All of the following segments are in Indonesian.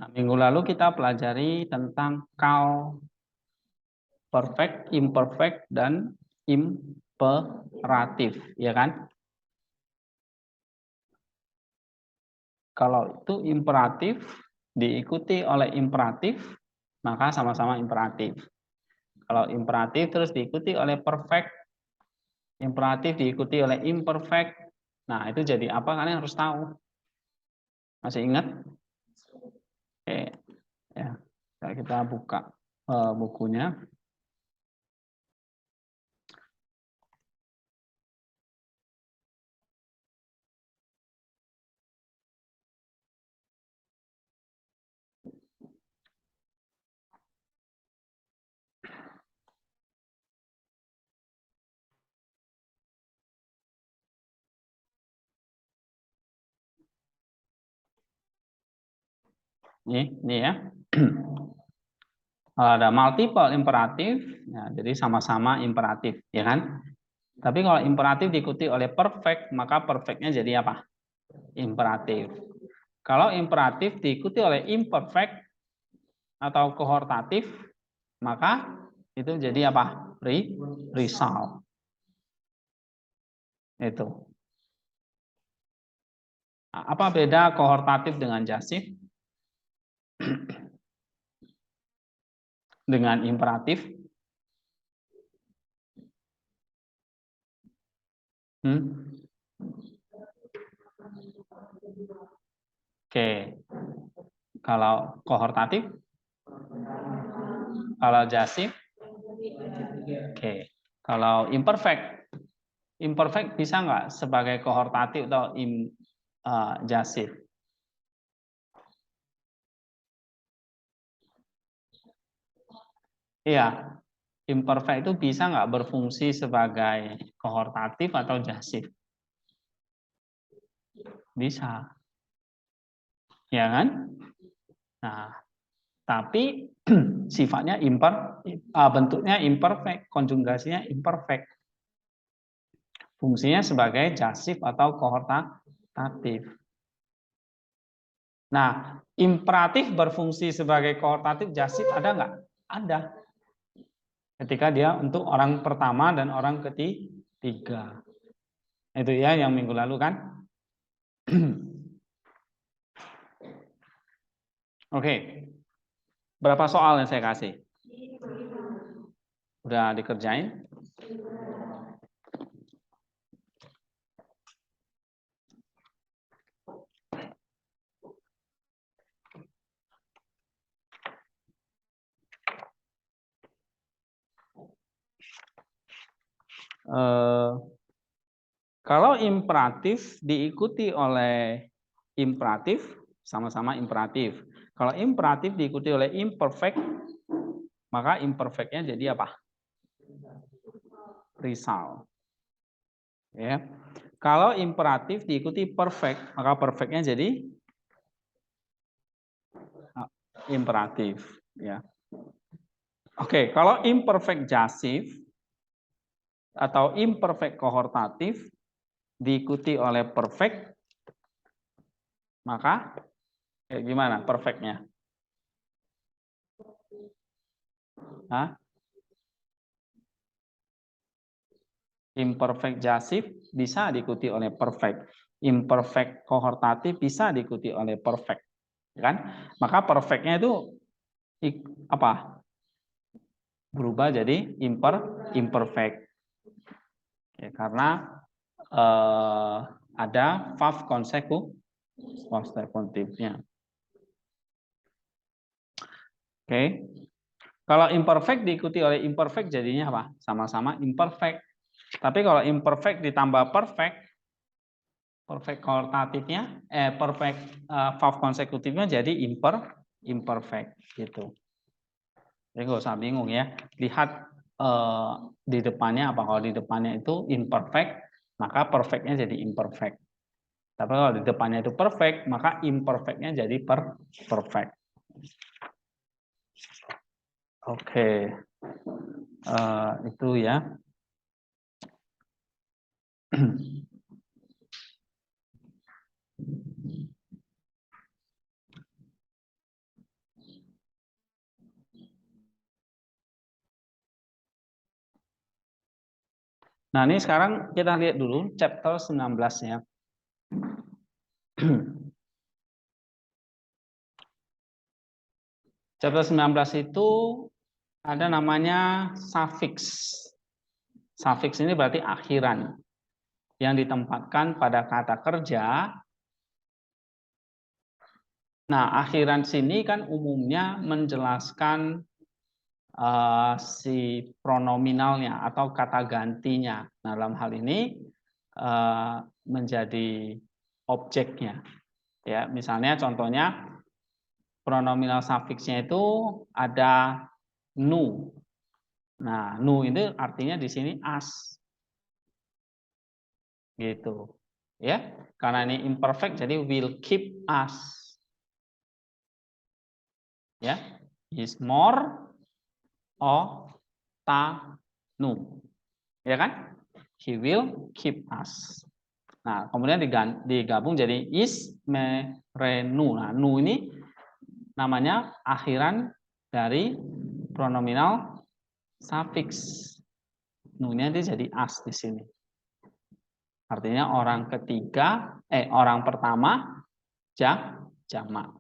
Nah, minggu lalu kita pelajari tentang call perfect, imperfect, dan imperatif, ya kan? Kalau itu imperatif diikuti oleh imperatif, maka sama-sama imperatif. Kalau imperatif terus diikuti oleh perfect, imperatif diikuti oleh imperfect. Nah, itu jadi apa? Kalian harus tahu. Masih ingat? Oke, ya. Kita buka bukunya. Ini ya. Kalau ada multiple imperatif, ya, jadi sama-sama imperatif, ya kan? Tapi kalau imperatif diikuti oleh perfect, maka perfectnya jadi apa? Imperatif. Kalau imperatif diikuti oleh imperfect atau kohortatif, maka itu jadi apa? Result. Itu. Nah, apa beda kohortatif dengan jasif? Dengan imperatif? Oke. Kalau kohortatif? Kalau jasif? Oke. Kalau imperfect? Imperfect bisa nggak sebagai kohortatif atau jasif? Iya, imperfect itu bisa nggak berfungsi sebagai kohortatif atau jasif? Bisa, ya kan? Nah, tapi sifatnya bentuknya imperfect, konjugasinya imperfect. Fungsinya sebagai jasif atau kohortatif. Nah, imperatif berfungsi sebagai kohortatif jasif ada nggak? Ada. Ketika dia untuk orang pertama dan orang ketiga. Itu ya yang minggu lalu kan. Oke. Berapa soal yang saya kasih? Udah dikerjain? Kalau imperatif diikuti oleh imperatif, sama-sama imperatif. Kalau imperatif diikuti oleh imperfect, maka imperfectnya jadi apa? Result. Ya. Kalau imperatif diikuti perfect, maka perfectnya jadi imperatif. Ya. Oke, kalau imperfect jasif atau imperfect kohortatif diikuti oleh perfect, maka gimana perfectnya? Hah? Imperfect jasif bisa diikuti oleh perfect. Imperfect kohortatif bisa diikuti oleh perfect. Kan? Maka perfectnya itu apa? Berubah jadi imperfect. Ya, karena ada verb konsekutifnya. Oke. Kalau imperfect diikuti oleh imperfect jadinya apa? Sama-sama imperfect. Tapi kalau imperfect ditambah perfect, perfect kohortatifnya, perfect verb konsekutifnya jadi imperfect gitu. Jadi nggak usah bingung ya. Lihat di depannya apa. Kalau di depannya itu imperfect, maka perfectnya jadi imperfect. Tapi kalau di depannya itu perfect, maka imperfectnya jadi perfect. Oke, itu ya. Nah, ini sekarang kita lihat dulu chapter 19 ya. Chapter 19 itu ada namanya suffix. Suffix ini berarti akhiran yang ditempatkan pada kata kerja. Nah, akhiran sini kan umumnya menjelaskan si pronominalnya atau kata gantinya. Nah, dalam hal ini menjadi objeknya. Ya, misalnya contohnya pronominal sufiksnya itu ada nu. Nah, nu itu artinya di sini as. Gitu. Ya, karena ini imperfect jadi will keep us. Ya, is more of nu. Ya kan? He will keep us. Nah, kemudian digabung jadi is merenu. Nah, nu ini namanya akhiran dari pronominal suffix. Nu-nya dia jadi as di sini. Artinya orang ketiga, orang pertama jamak.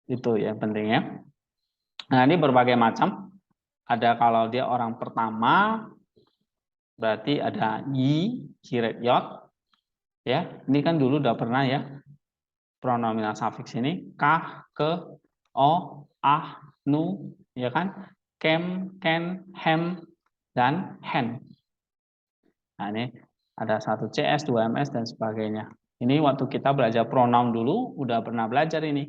Itu ya pentingnya. Nah, ini berbagai macam. Ada kalau dia orang pertama, berarti ada hiret yot. Ya, ini kan dulu udah pernah ya. Pronominal suffix ini kah, ke, o, ah, nu, ya kan? Kem, ken, hem, dan hen. Nah, ini ada 1 CS, 2 MS, dan sebagainya. Ini waktu kita belajar pronoun dulu, udah pernah belajar ini.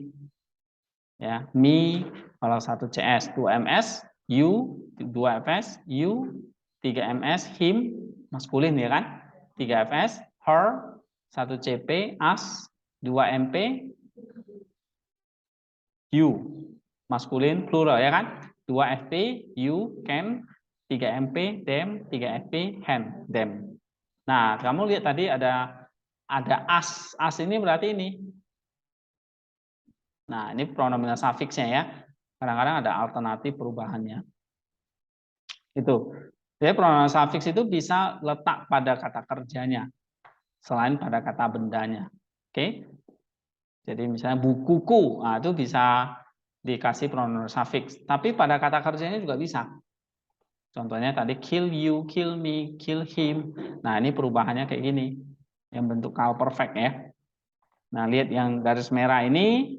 Ya, me, kalau 1 CS, 2 MS, you, 2 FS, you, 3 MS, him, maskulin ya kan? 3 FS, her, 1 CP, us, 2 MP, you, maskulin, plural ya kan? 2 FP, you, can, 3 MP, them, 3 FP, hen, them. Nah, kamu lihat tadi ada as. As ini berarti ini. Nah, ini pronominal suffixnya ya. Kadang-kadang ada alternatif perubahannya. Itu. Jadi pronominal suffix itu bisa letak pada kata kerjanya selain pada kata bendanya. Oke. Jadi misalnya bukuku, nah itu bisa dikasih pronominal suffix. Tapi pada kata kerjanya juga bisa. Contohnya tadi kill you, kill me, kill him. Nah, ini perubahannya kayak gini. Yang bentuk kal perfect ya. Nah, lihat yang garis merah ini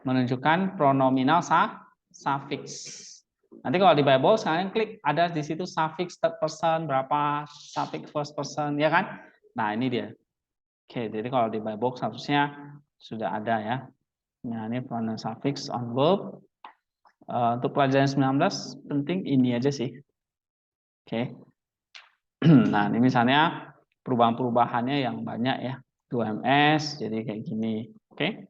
menunjukkan pronominal suffix. Nanti kalau di Bible kalian klik ada di situ suffix third person berapa, suffix first person ya kan? Nah, ini dia. Oke, jadi kalau di Bible seharusnya sudah ada ya. Nah, ini pronoun suffix on verb. Untuk pelajaran 19 penting ini aja sih. Oke. Nah, ini misalnya perubahan-perubahannya yang banyak ya. 2MS jadi kayak gini. Oke.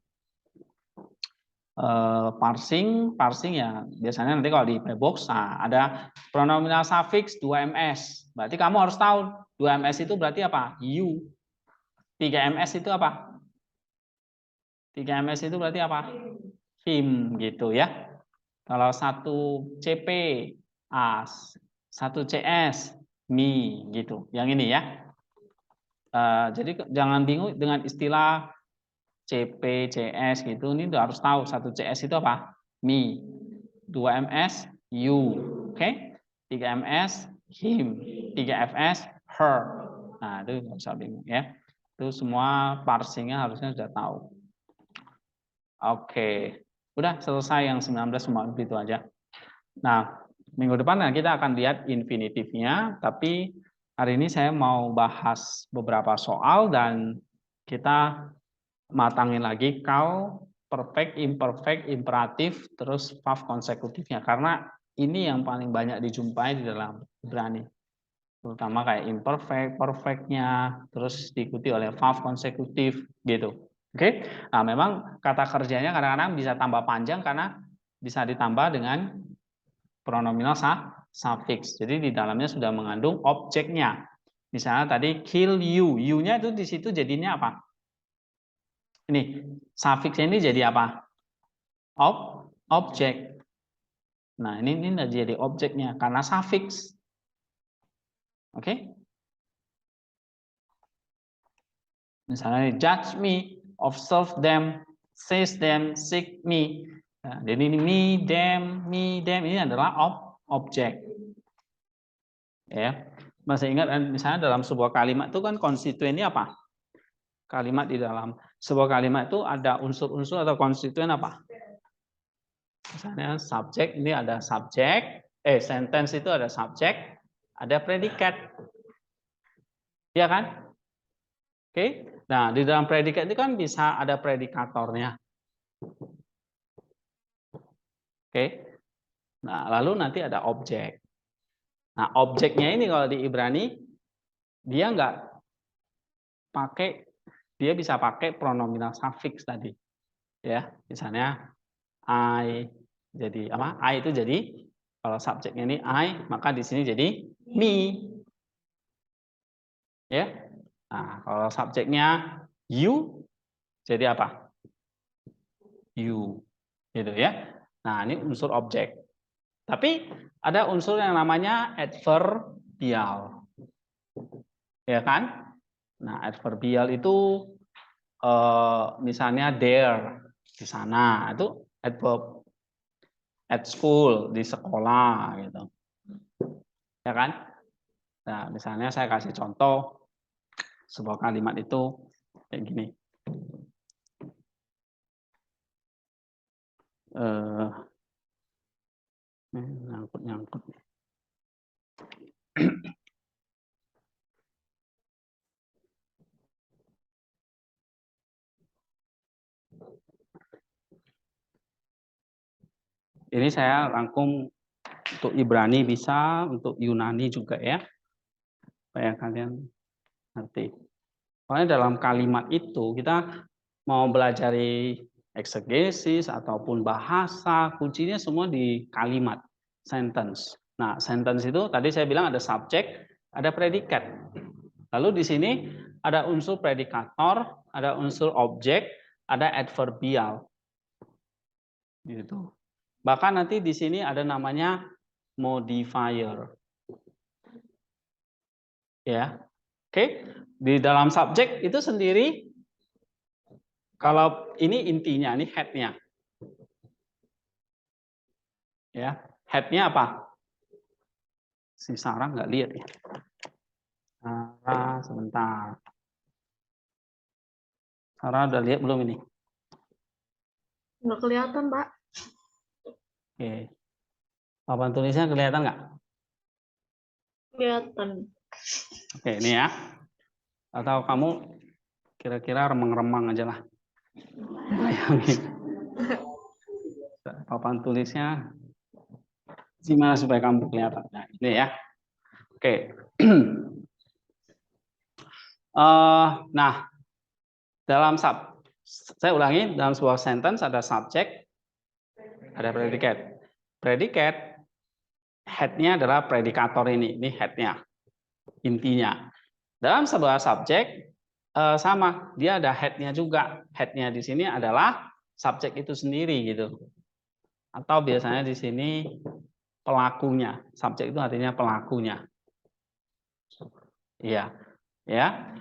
Parsing ya biasanya nanti kalau di playbox ada pronominal suffix 2MS. Berarti kamu harus tahu 2MS itu berarti apa? You. 3MS itu apa? 3MS itu berarti apa? Him gitu ya. Kalau 1 CP, as, 1 CS, me gitu. Yang ini ya. Jadi jangan bingung dengan istilah CP, CS gitu. Ini udah harus tahu 1 CS itu apa? Me. 2 MS, you. Oke? 3 MS, him. 3 FS, her. Nah, itu nggak usah bingung ya. Itu semua parsingnya harusnya sudah tahu. Oke. Udah selesai yang 19 cuma itu aja. Nah, minggu depan kita akan lihat infinitifnya, tapi hari ini saya mau bahas beberapa soal dan kita matangin lagi kal, perfect, imperfect, imperatif, terus verb konsekutifnya. Karena ini yang paling banyak dijumpai di dalam Ibrani. Terutama kayak imperfect, perfectnya, terus diikuti oleh verb konsekutif gitu. Oke. Nah, memang kata kerjanya kadang-kadang bisa tambah panjang karena bisa ditambah dengan pronominal suffix. Jadi di dalamnya sudah mengandung objeknya. Misalnya tadi kill you, you-nya itu di situ jadinya apa? Ini suffixnya ini jadi apa? Objek. Nah, ini udah jadi objeknya karena suffix. Oke? Misalnya judge me, observe them, says them, seek me. Nah, jadi ini me, them ini adalah objek. Ya. Masih ingat misalnya dalam sebuah kalimat itu kan konstituennya apa? Kalimat di dalam sebuah kalimat itu ada unsur-unsur atau konstituen apa? Misalnya subjek, ini ada subjek, sentence itu ada subjek, ada predikat. Iya kan? Oke. Nah, di dalam predikat itu kan bisa ada predikatornya. Oke. Nah, lalu nanti ada objek. Nah, objeknya ini kalau di Ibrani dia nggak pakai, dia bisa pakai pronominal suffix tadi. Ya, misalnya I jadi apa? I itu jadi kalau subjeknya ini I, maka di sini jadi me. Ya. Nah, kalau subjeknya you jadi apa? You. Gitu ya. Nah, ini unsur objek. Tapi ada unsur yang namanya adverbial. Ya kan? Nah, adverbial itu misalnya there di sana, itu adverb. At school di sekolah gitu. Ya kan? Nah, misalnya saya kasih contoh sebuah kalimat itu kayak gini. Nyangkut. Ini saya rangkum untuk Ibrani bisa, untuk Yunani juga ya. Supaya kalian ngerti. Soalnya dalam kalimat itu kita mau belajar eksegesis ataupun bahasa, kuncinya semua di kalimat, sentence. Nah, sentence itu tadi saya bilang ada subjek, ada predikat. Lalu di sini ada unsur predikator, ada unsur objek, ada adverbial. Gitu. Bahkan nanti di sini ada namanya modifier. Ya. Oke. Di dalam subjek itu sendiri kalau ini intinya, ini head-nya. Ya, head-nya apa? Si Sarah nggak lihat ya. Sarah, sebentar. Sarah udah lihat belum ini? Nggak kelihatan, Pak. Oke. Papan tulisnya kelihatan nggak? Kelihatan. Oke, ini ya. Atau kamu kira-kira remang-remang aja lah. Bayangin. Papan tulisnya gimana supaya kamu kelihatan? Nah, ini ya. Oke. Nah, dalam saya ulangi, dalam sebuah sentence ada subjek, ada predikat. Predikat head-nya adalah predikator ini head-nya, intinya. Dalam sebuah subjek sama, dia ada head-nya juga. Head-nya di sini adalah subjek itu sendiri gitu. Atau biasanya di sini pelakunya. Subjek itu artinya pelakunya. Iya, ya.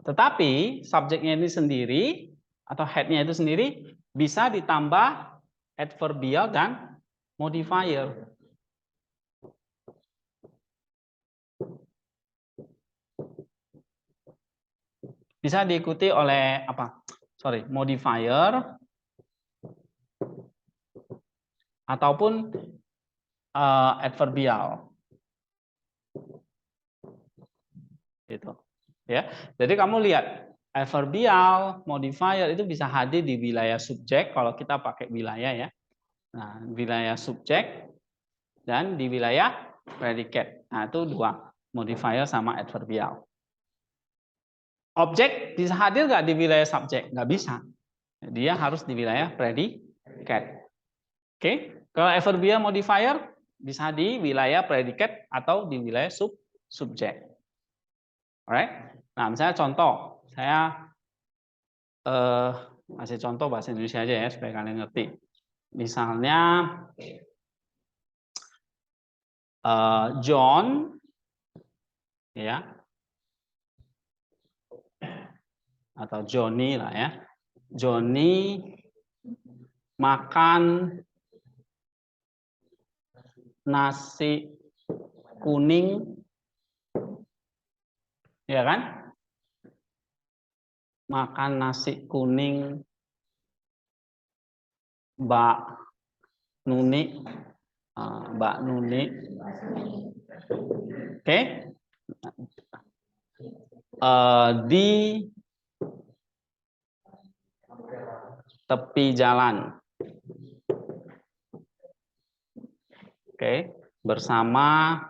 Tetapi subjeknya ini sendiri atau head-nya itu sendiri bisa ditambah adverbial dan modifier. Bisa diikuti oleh apa? Modifier ataupun adverbial. Gitu. Ya. Jadi kamu lihat adverbial, modifier itu bisa hadir di wilayah subjek kalau kita pakai wilayah ya. Nah, wilayah subjek dan di wilayah predikat. Nah, itu dua, modifier sama adverbial. Objek bisa hadir nggak di wilayah subjek? Nggak bisa. Dia harus di wilayah predikat. Oke, kalau adverbial modifier bisa di wilayah predikat atau di wilayah subjek. Alright. Nah, misalnya contoh, saya kasih contoh bahasa Indonesia aja ya supaya kalian ngerti. Misalnya John, ya, atau Johnny lah ya. Johnny makan nasi kuning, ya kan? Makan nasi kuning Mbak Nuni, Mbak Nuni, oke? Di tepi jalan, oke? Bersama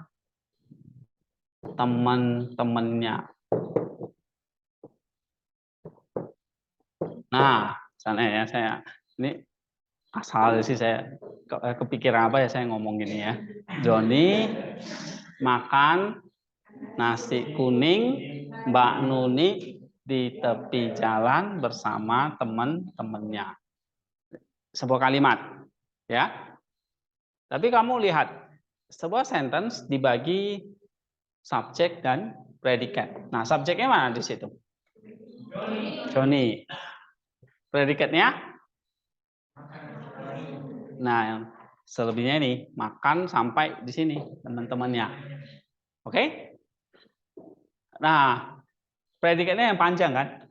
teman-temannya. Nah, sana ya saya ini asal sih saya kepikiran apa ya saya ngomong gini ya. Johnny makan nasi kuning Mbak Nuni di tepi jalan bersama teman-temannya. Sebuah kalimat, ya. Tapi kamu lihat sebuah sentence dibagi subjek dan predikat. Nah, subjeknya mana di situ? Johnny. Predikatnya? Nah, yang selebihnya ini makan sampai di sini teman-temannya. Oke? Nah, predikatnya yang panjang kan?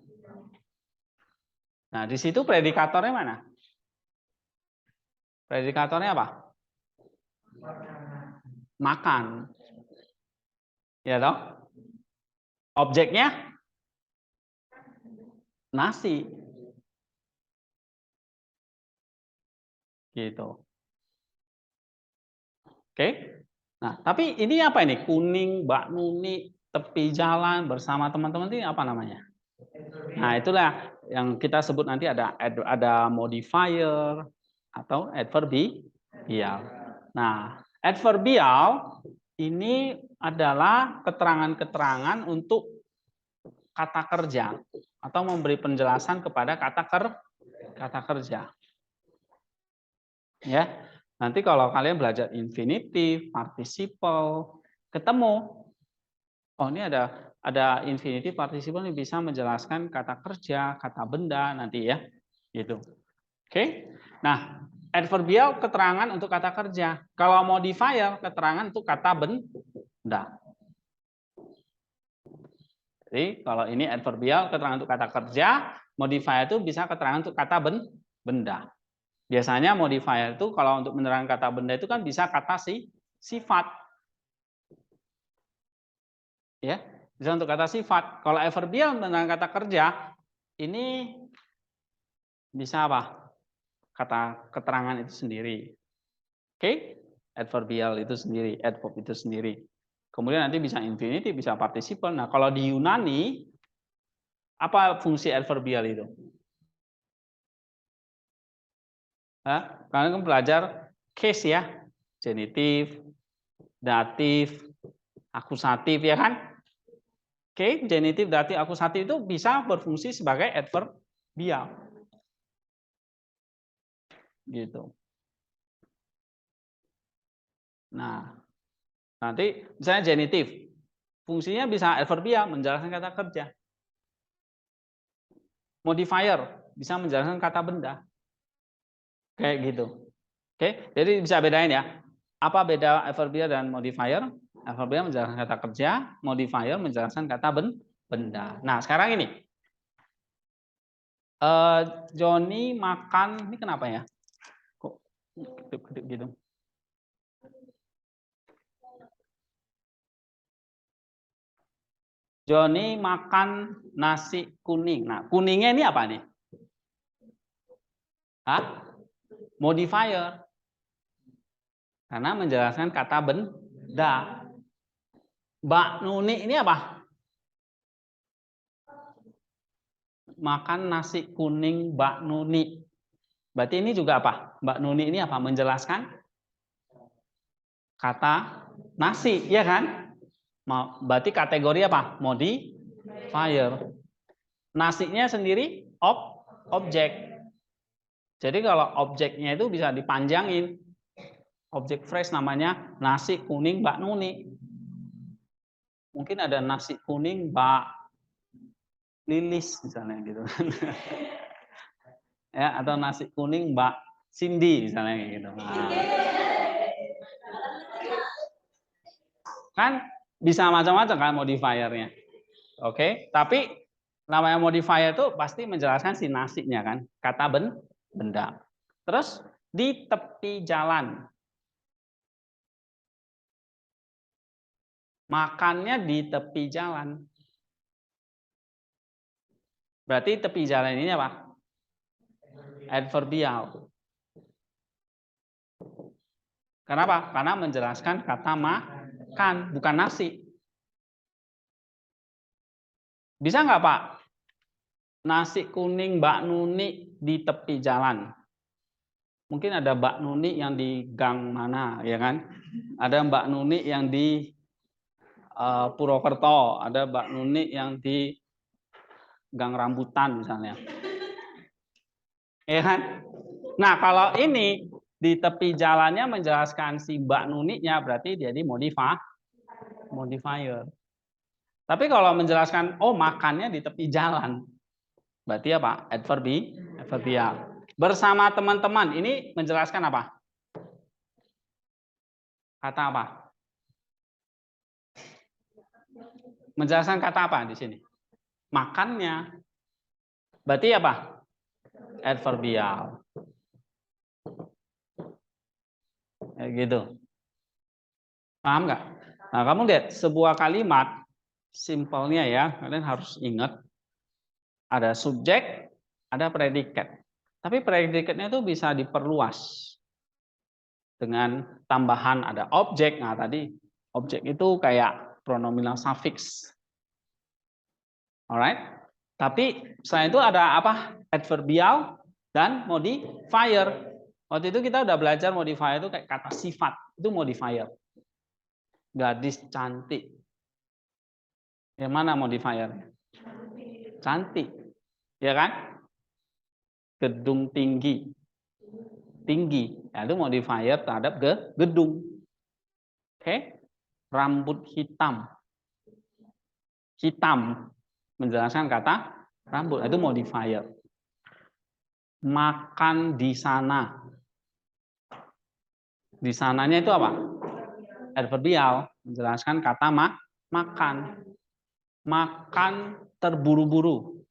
Nah, di situ predikatornya mana? Predikatornya apa? Makan. Ya toh? Objeknya? Nasi. Gitu. Oke? Nah, tapi ini apa ini? Kuning, Mbak Nuni, tepi jalan bersama teman-teman ini apa namanya? Nah, itulah yang kita sebut nanti ada modifier atau adverbial. Nah, adverbial ini adalah keterangan-keterangan untuk kata kerja atau memberi penjelasan kepada kata kerja. Ya. Nanti kalau kalian belajar infinitif, participle, ketemu oh ini ada infinitif participle yang bisa menjelaskan kata kerja, kata benda nanti ya. Gitu. Oke. Nah, adverbial keterangan untuk kata kerja. Kalau modifier keterangan untuk kata benda. Jadi kalau ini adverbial keterangan untuk kata kerja, modifier itu bisa keterangan untuk kata benda. Biasanya modifier itu kalau untuk menerangkan kata benda itu kan bisa kata sifat. Ya, bisa untuk kata sifat. Kalau adverbial menerangkan kata kerja, ini bisa apa? Kata keterangan itu sendiri. Oke? Adverbial itu sendiri, adverb itu sendiri. Kemudian nanti bisa infinitive, bisa participle. Nah, kalau di Yunani apa fungsi adverbial itu? Kalian kan belajar case ya, genitif, datif, akusatif ya kan? Oke, genitif, datif, akusatif itu bisa berfungsi sebagai adverbial. Gitu. Nah, nanti misalnya genitif, fungsinya bisa adverbial menjelaskan kata kerja. Modifier bisa menjelaskan kata benda. Kayak gitu. Oke, jadi bisa bedain ya. Apa beda adverbial dan modifier? Adverbial menjelaskan kata kerja, modifier menjelaskan kata benda. Nah, sekarang ini. Johnny makan, ini kenapa ya? Kok kedip-kedip gitu? Johnny makan nasi kuning. Nah, kuningnya ini apa nih? Modifier. Karena menjelaskan kata benda. Mbak Nuni ini apa? Makan nasi kuning Mbak Nuni. Berarti ini juga apa? Mbak Nuni ini apa? Menjelaskan kata nasi, ya kan? Berarti kategori apa? Modifier. Nasinya sendiri objek. Jadi kalau objeknya itu bisa dipanjangin. Objek phrase namanya nasi kuning Mbak Nuni. Mungkin ada nasi kuning Mbak Lilis misalnya gitu. Ya, atau nasi kuning Mbak Cindy misalnya gitu. Nah, kan bisa macam-macam kan modifiernya. Oke, tapi namanya modifier itu pasti menjelaskan si nasinya kan, kata benda. Terus di tepi jalan. Makannya di tepi jalan. Berarti tepi jalan ini apa? Adverbial. Kenapa? Karena menjelaskan kata makan, bukan nasi. Bisa nggak Pak? Nasi kuning Mbak Nuni di tepi jalan. Mungkin ada Mbak Nuni yang di gang mana, ya kan? Ada Mbak Nuni yang di Purwokerto, ada Mbak Nuni yang di gang rambutan misalnya. Ya kan? Nah, kalau ini di tepi jalannya menjelaskan si Mbak Nuninya berarti jadi modifier. Tapi kalau menjelaskan oh makannya di tepi jalan, berarti apa? Adverbial. Bersama teman-teman ini menjelaskan apa? Kata apa? Menjelaskan kata apa di sini? Makannya. Berarti apa? Adverbial. Ya, gitu. Paham nggak? Nah, kamu lihat sebuah kalimat simpelnya ya, kalian harus ingat ada subjek, ada predikat. Tapi predikatnya itu bisa diperluas dengan tambahan ada objek. Nah, tadi objek itu kayak pronominal suffix. Alright? Tapi selain itu ada apa? Adverbial dan modifier. Waktu itu kita udah belajar modifier itu kayak kata sifat. Itu modifier. Gadis cantik. Yang mana modifiernya? Cantik. Ya kan? Gedung tinggi. Tinggi. Ya, itu modifier terhadap gedung. Oke? Rambut hitam. Hitam. Menjelaskan kata rambut. Itu modifier. Makan di sana. Di sananya itu apa? Adverbial. Menjelaskan kata makan. Makan terburu-buru.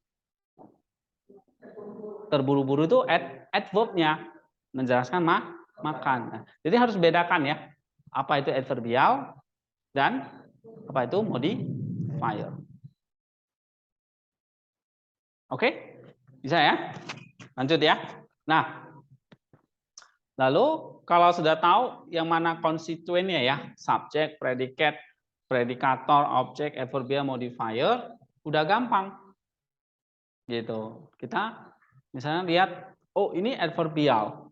Terburu-buru itu adverb-nya. Menjelaskan makan. Nah, jadi harus bedakan ya. Apa itu adverbial dan apa itu modifier. Oke? Bisa ya? Lanjut ya. Nah, lalu kalau sudah tahu yang mana konstituennya ya, subjek, predikat, predikator, objek, adverbial, modifier, udah gampang. Gitu. Kita misalnya lihat, oh ini adverbial.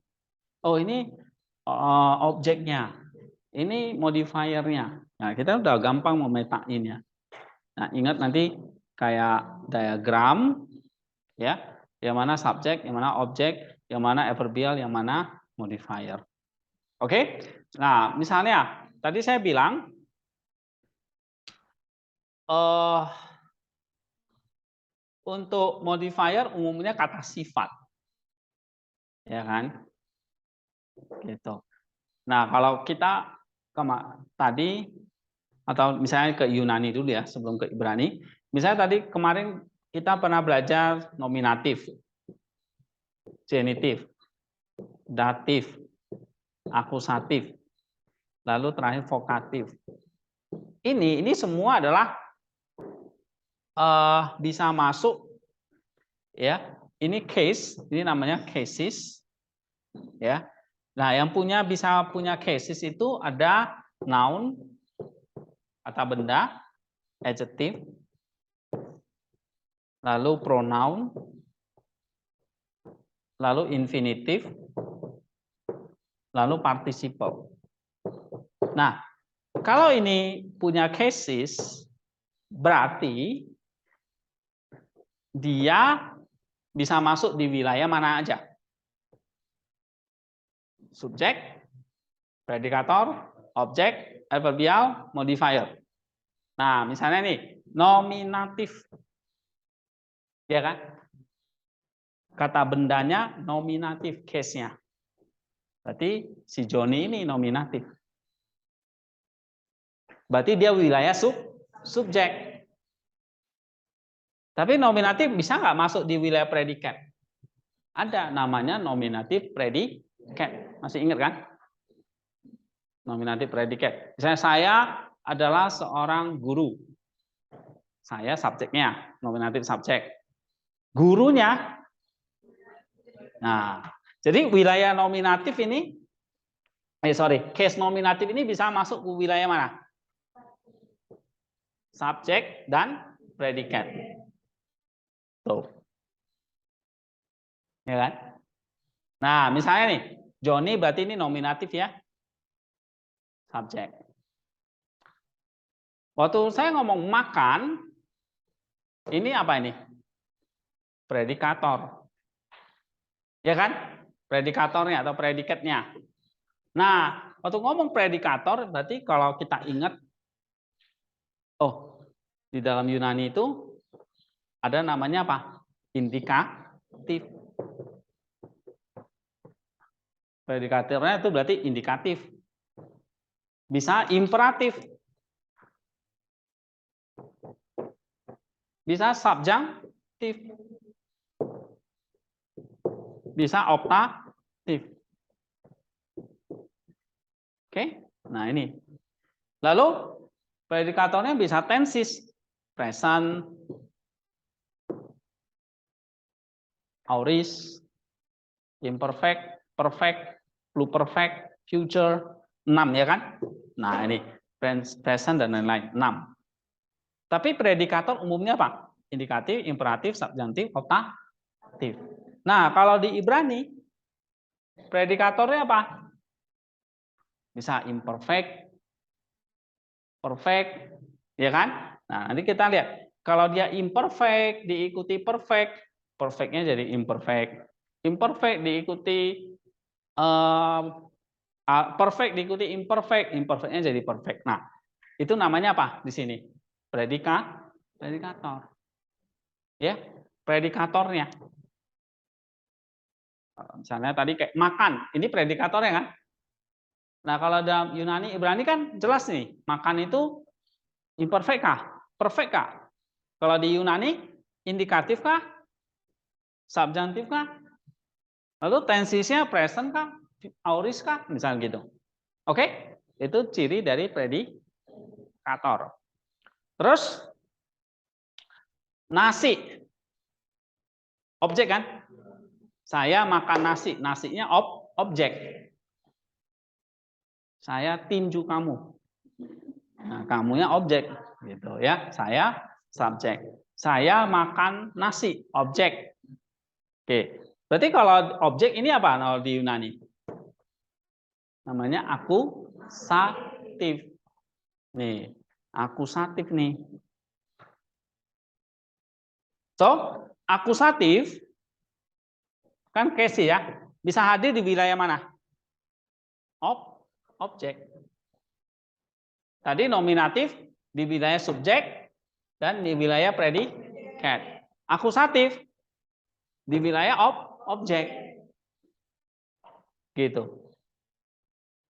Oh ini objeknya. Ini modifiernya. Nah, kita udah gampang memetainnya. Nah, ingat nanti kayak diagram ya, yang mana subjek, yang mana objek, yang mana adverbial, yang mana modifier. Oke? Nah, misalnya tadi saya bilang untuk modifier umumnya kata sifat. Ya kan? Gitu. Nah, kalau kita tadi atau misalnya ke Yunani dulu ya, sebelum ke Ibrani. Misalnya tadi kemarin kita pernah belajar nominatif, genitif, datif, akusatif, lalu terakhir vokatif. Ini semua adalah bisa masuk ya. Ini case, ini namanya cases ya. Nah, yang bisa punya cases itu ada noun, kata benda, adjective, lalu pronoun, lalu infinitive, lalu participle. Nah, kalau ini punya cases, berarti dia bisa masuk di wilayah mana aja? Subjek, Predikator, objek, adverbial, modifier. Nah, misalnya nih, nominatif. Ya kan? Kata bendanya nominatif case-nya. Berarti si Joni ini nominatif. Berarti dia wilayah subjek. Tapi nominatif bisa nggak masuk di wilayah predikat? Ada, namanya nominatif predikat. Masih ingat kan? Nominatif predikat. Misalnya saya adalah seorang guru. Saya subjeknya, nominatif subjek. Gurunya. Nah, jadi wilayah nominatif ini, case nominatif ini bisa masuk ke wilayah mana? Subjek dan predikat. Tuh. Ya kan? Nah, misalnya nih, Joni berarti ini nominatif ya. Subjek. Waktu saya ngomong makan, ini apa ini? Predikator. Ya kan? Predikatornya atau predikatnya. Nah, waktu ngomong predikator, berarti kalau kita ingat, oh, di dalam Yunani itu ada namanya apa? Indikatif. Predikatornya itu berarti indikatif. Bisa imperatif. Bisa subjunktif. Bisa optatif. Oke, nah ini. Lalu predikatornya bisa tensis, present, aorist, imperfect, perfect, pluperfect, future, 6 ya kan? Nah ini present dan lain-lain, 6. Tapi predikator umumnya apa? Indikatif, imperatif, subjunktif, optatif. Nah kalau di Ibrani predikatornya apa? Bisa imperfect, perfect, ya kan? Nah nanti kita lihat. Kalau dia imperfect diikuti perfect, perfectnya jadi imperfect. Imperfect diikuti perfect diikuti imperfect, imperfectnya jadi perfect. Nah, itu namanya apa di sini? Predikator. Ya, predikatornya. Misalnya tadi kayak makan, ini predikatornya kan? Nah, kalau dalam Yunani, Ibrani kan jelas nih, makan itu imperfect kah? Perfect kah? Kalau di Yunani, indikatif kah? Subjunktif kah? Lalu tensisnya present kah? Aorist kah? Misalnya gitu. Oke? Itu ciri dari predikator. Terus nasi. Objek kan? Saya makan nasi. Nasinya objek. Saya tinju kamu. Nah, kamunya objek gitu ya. Saya subjek. Saya makan nasi, objek. Oke. Berarti kalau objek ini apa kalau di Yunani? Namanya akusatif. Nih, akusatif nih. So, akusatif kan case ya. Bisa hadir di wilayah mana? Objek. Tadi nominatif di wilayah subjek dan di wilayah predikat. Akusatif di wilayah objek. Gitu.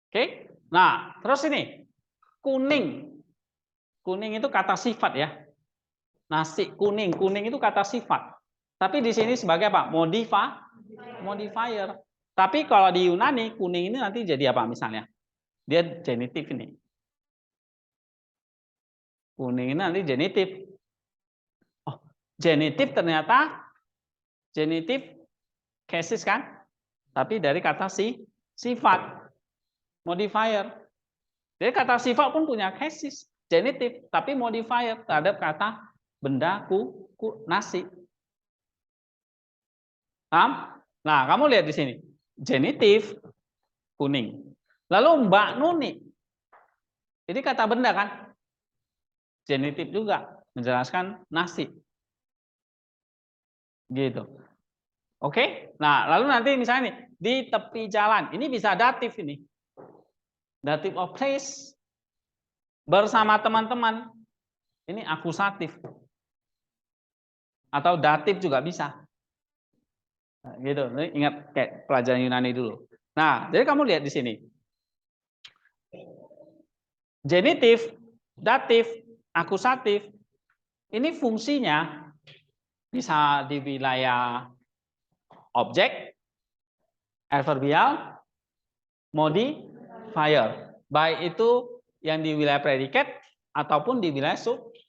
Oke. Nah, terus ini kuning. Kuning itu kata sifat ya. Nasi kuning, kuning itu kata sifat. Tapi di sini sebagai apa? Modifier. Tapi kalau di Yunani kuning ini nanti jadi apa misalnya? Dia genitif ini. Kuning ini nanti genitif. Oh, genitif ternyata genitif cases kan? Tapi dari kata sifat. Modifier. Jadi kata sifat pun punya cases. Genitif, tapi modifier terhadap kata benda nasi. Paham? Nah, kamu lihat di sini. Genitif, kuning. Lalu Mbak Nuni. Ini kata benda kan? Genitif juga. Menjelaskan nasi. Gitu. Oke? Nah, lalu nanti misalnya nih, di tepi jalan. Ini bisa datif ini. Dative of place. Bersama teman-teman. Ini akusatif. Atau datif juga bisa. Nah, gitu. Ingat kayak pelajaran Yunani dulu. Nah, jadi kamu lihat di sini. Genitif, datif, akusatif. Ini fungsinya bisa di wilayah objek, adverbial, modifier. Baik itu yang di wilayah predikat ataupun di wilayah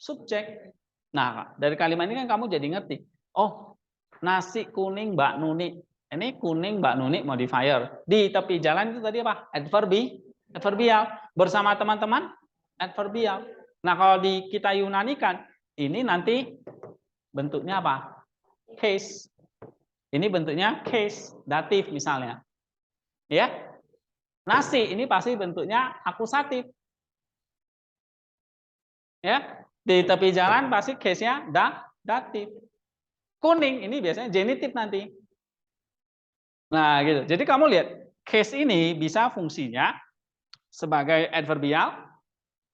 subjek. Nah, dari kalimat ini kan kamu jadi ngerti. Oh, nasi kuning Mbak Nuni. Ini kuning Mbak Nuni modifier. Di tepi jalan itu tadi apa? Adverbial. Bersama teman-teman adverbial. Nah, kalau kita Yunanikan, ini nanti bentuknya apa? Case. Ini bentuknya case, datif misalnya. Ya. Nasi ini pasti bentuknya akusatif. Ya. Di tepi jalan pasti case-nya datif. Kuning ini biasanya genitif nanti. Nah, gitu. Jadi kamu lihat, case ini bisa fungsinya sebagai adverbial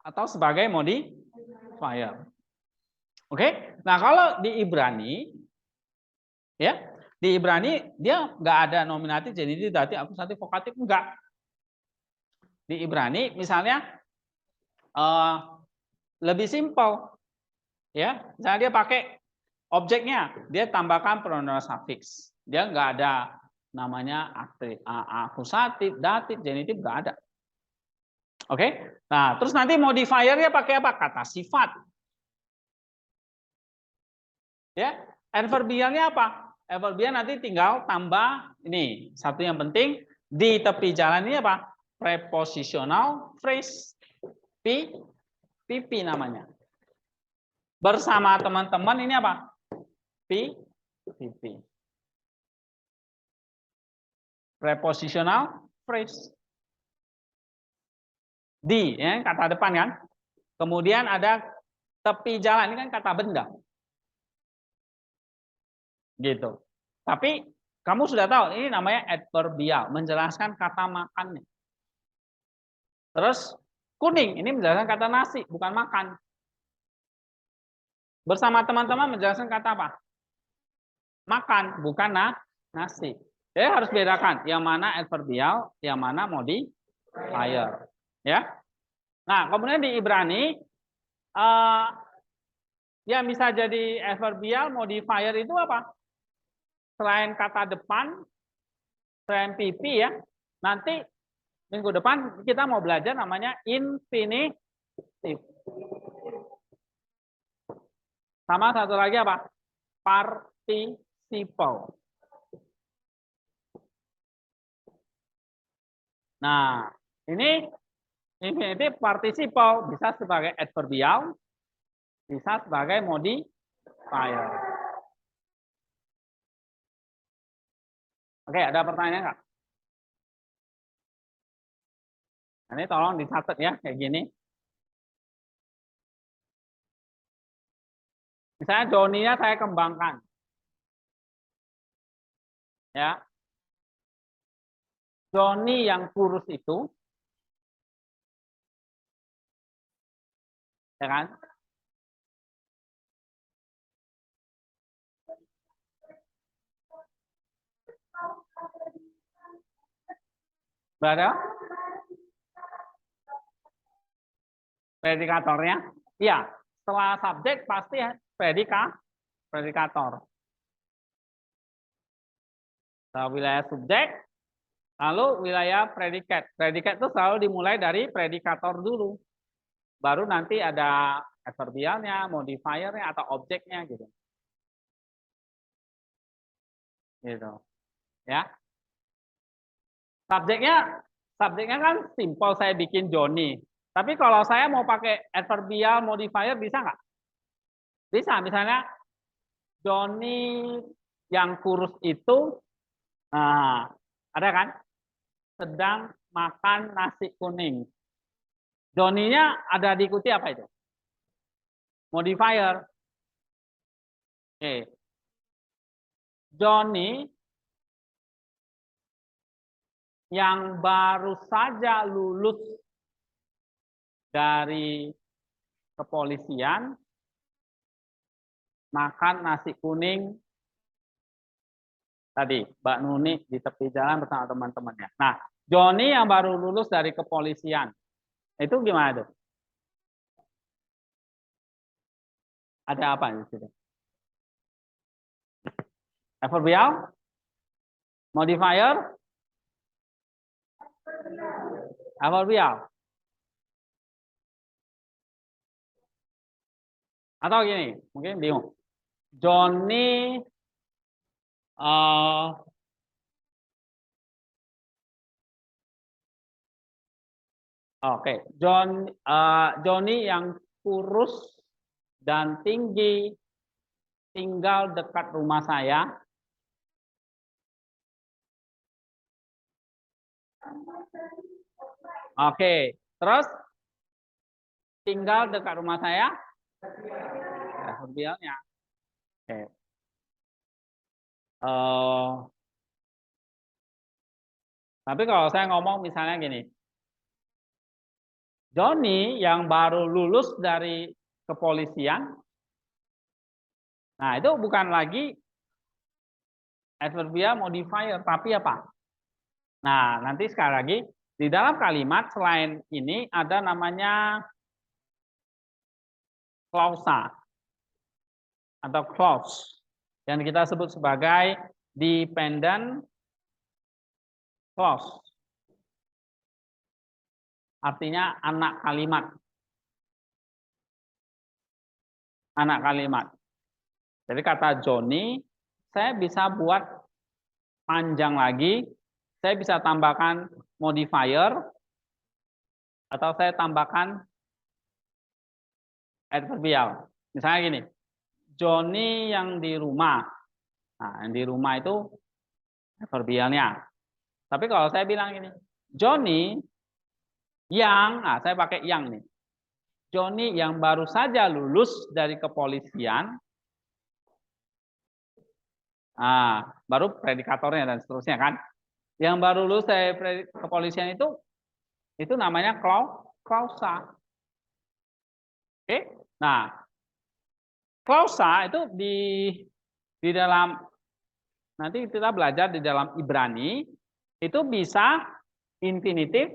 atau sebagai modifier. Oke? Nah, kalau di Ibrani ya, di Ibrani dia nggak ada nominatif, genitif, datif, akusatif, vokatif, enggak. Di Ibrani misalnya lebih simpel. Ya, misalnya dia pakai objeknya, dia tambahkan pronoun suffix. Dia nggak ada namanya akusatif, datif, genitif, nggak ada. Oke? Nah, terus nanti modifiernya pakai apa? Kata sifat. Ya, adverbialnya apa? Adverbial nanti tinggal tambah ini satu yang penting di tepi jalan ini apa? Prepositional phrase. PP namanya. Bersama teman-teman ini apa? PP. Prepositional phrase. Di, ya, kata depan kan. Kemudian ada tepi jalan, ini kan kata benda. Gitu. Tapi kamu sudah tahu, ini namanya adverbial, menjelaskan kata makannya. Terus kuning, ini menjelaskan kata nasi, bukan makan. Bersama teman-teman menjelaskan kata apa? Makan, bukan nasi. Jadi harus bedakan yang mana adverbial, yang mana modifier. Ya. Nah, kemudian di Ibrani yang bisa jadi adverbial, modifier itu apa? Selain kata depan, selain PP ya, nanti minggu depan kita mau belajar namanya infinitive. Sama satu lagi apa? Participle. Nah, ini infinitive participle bisa sebagai adverbial, bisa sebagai modifier. Oke, ada pertanyaan nggak? Ini tolong dicatat ya, kayak gini. Misalnya Joninya saya kembangkan. Ya. Joni yang kurus itu, ya kan? Berada predikatornya? Iya, setelah subjek pasti predikator. Nah, wilayah subjek, lalu wilayah predikat. Predikat itu selalu dimulai dari predikator dulu. Baru nanti ada adverbialnya, modifiernya, atau objeknya gitu. Gitu. Ya. Subjeknya kan simpel, saya bikin Joni. Tapi kalau saya mau pakai adverbial modifier bisa nggak? Bisa, misalnya Joni yang kurus itu, nah, ada kan? Sedang makan nasi kuning. Joninya ada diikuti apa itu? Modifier. Oke. Joni yang baru saja lulus dari kepolisian makan nasi kuning tadi, Mbak Nuni di tepi jalan bersama teman-temannya. Nah, Joni yang baru lulus dari kepolisian, itu gimana tuh? Ada apa di situ? Adverbial? Modifier? Adverbial? Atau gini, mungkin bingung. Johnny oke, Johnny yang kurus dan tinggi tinggal dekat rumah saya. Oke, terus tinggal dekat rumah saya. Adverbialnya. Oke. Tapi kalau saya ngomong misalnya gini, Johnny yang baru lulus dari kepolisian, nah itu bukan lagi adverbial modifier, tapi apa? Nah, nanti sekali lagi, di dalam kalimat selain ini ada namanya klausa atau clause yang kita sebut sebagai dependent clause. Artinya anak kalimat. Anak kalimat. Jadi kata Johnny, saya bisa buat panjang lagi, saya bisa tambahkan modifier, atau saya tambahkan adverbial. Misalnya gini, Johnny yang di rumah. Nah, yang di rumah itu adverbialnya. Tapi kalau saya bilang gini, Johnny yang, nah saya pakai yang nih. Johnny yang baru saja lulus dari kepolisian, baru predikatornya dan seterusnya kan. Yang baru lulus dari kepolisian itu namanya klausa. Oke, nah klausa itu di dalam, nanti kita belajar di dalam Ibrani itu bisa infinitif,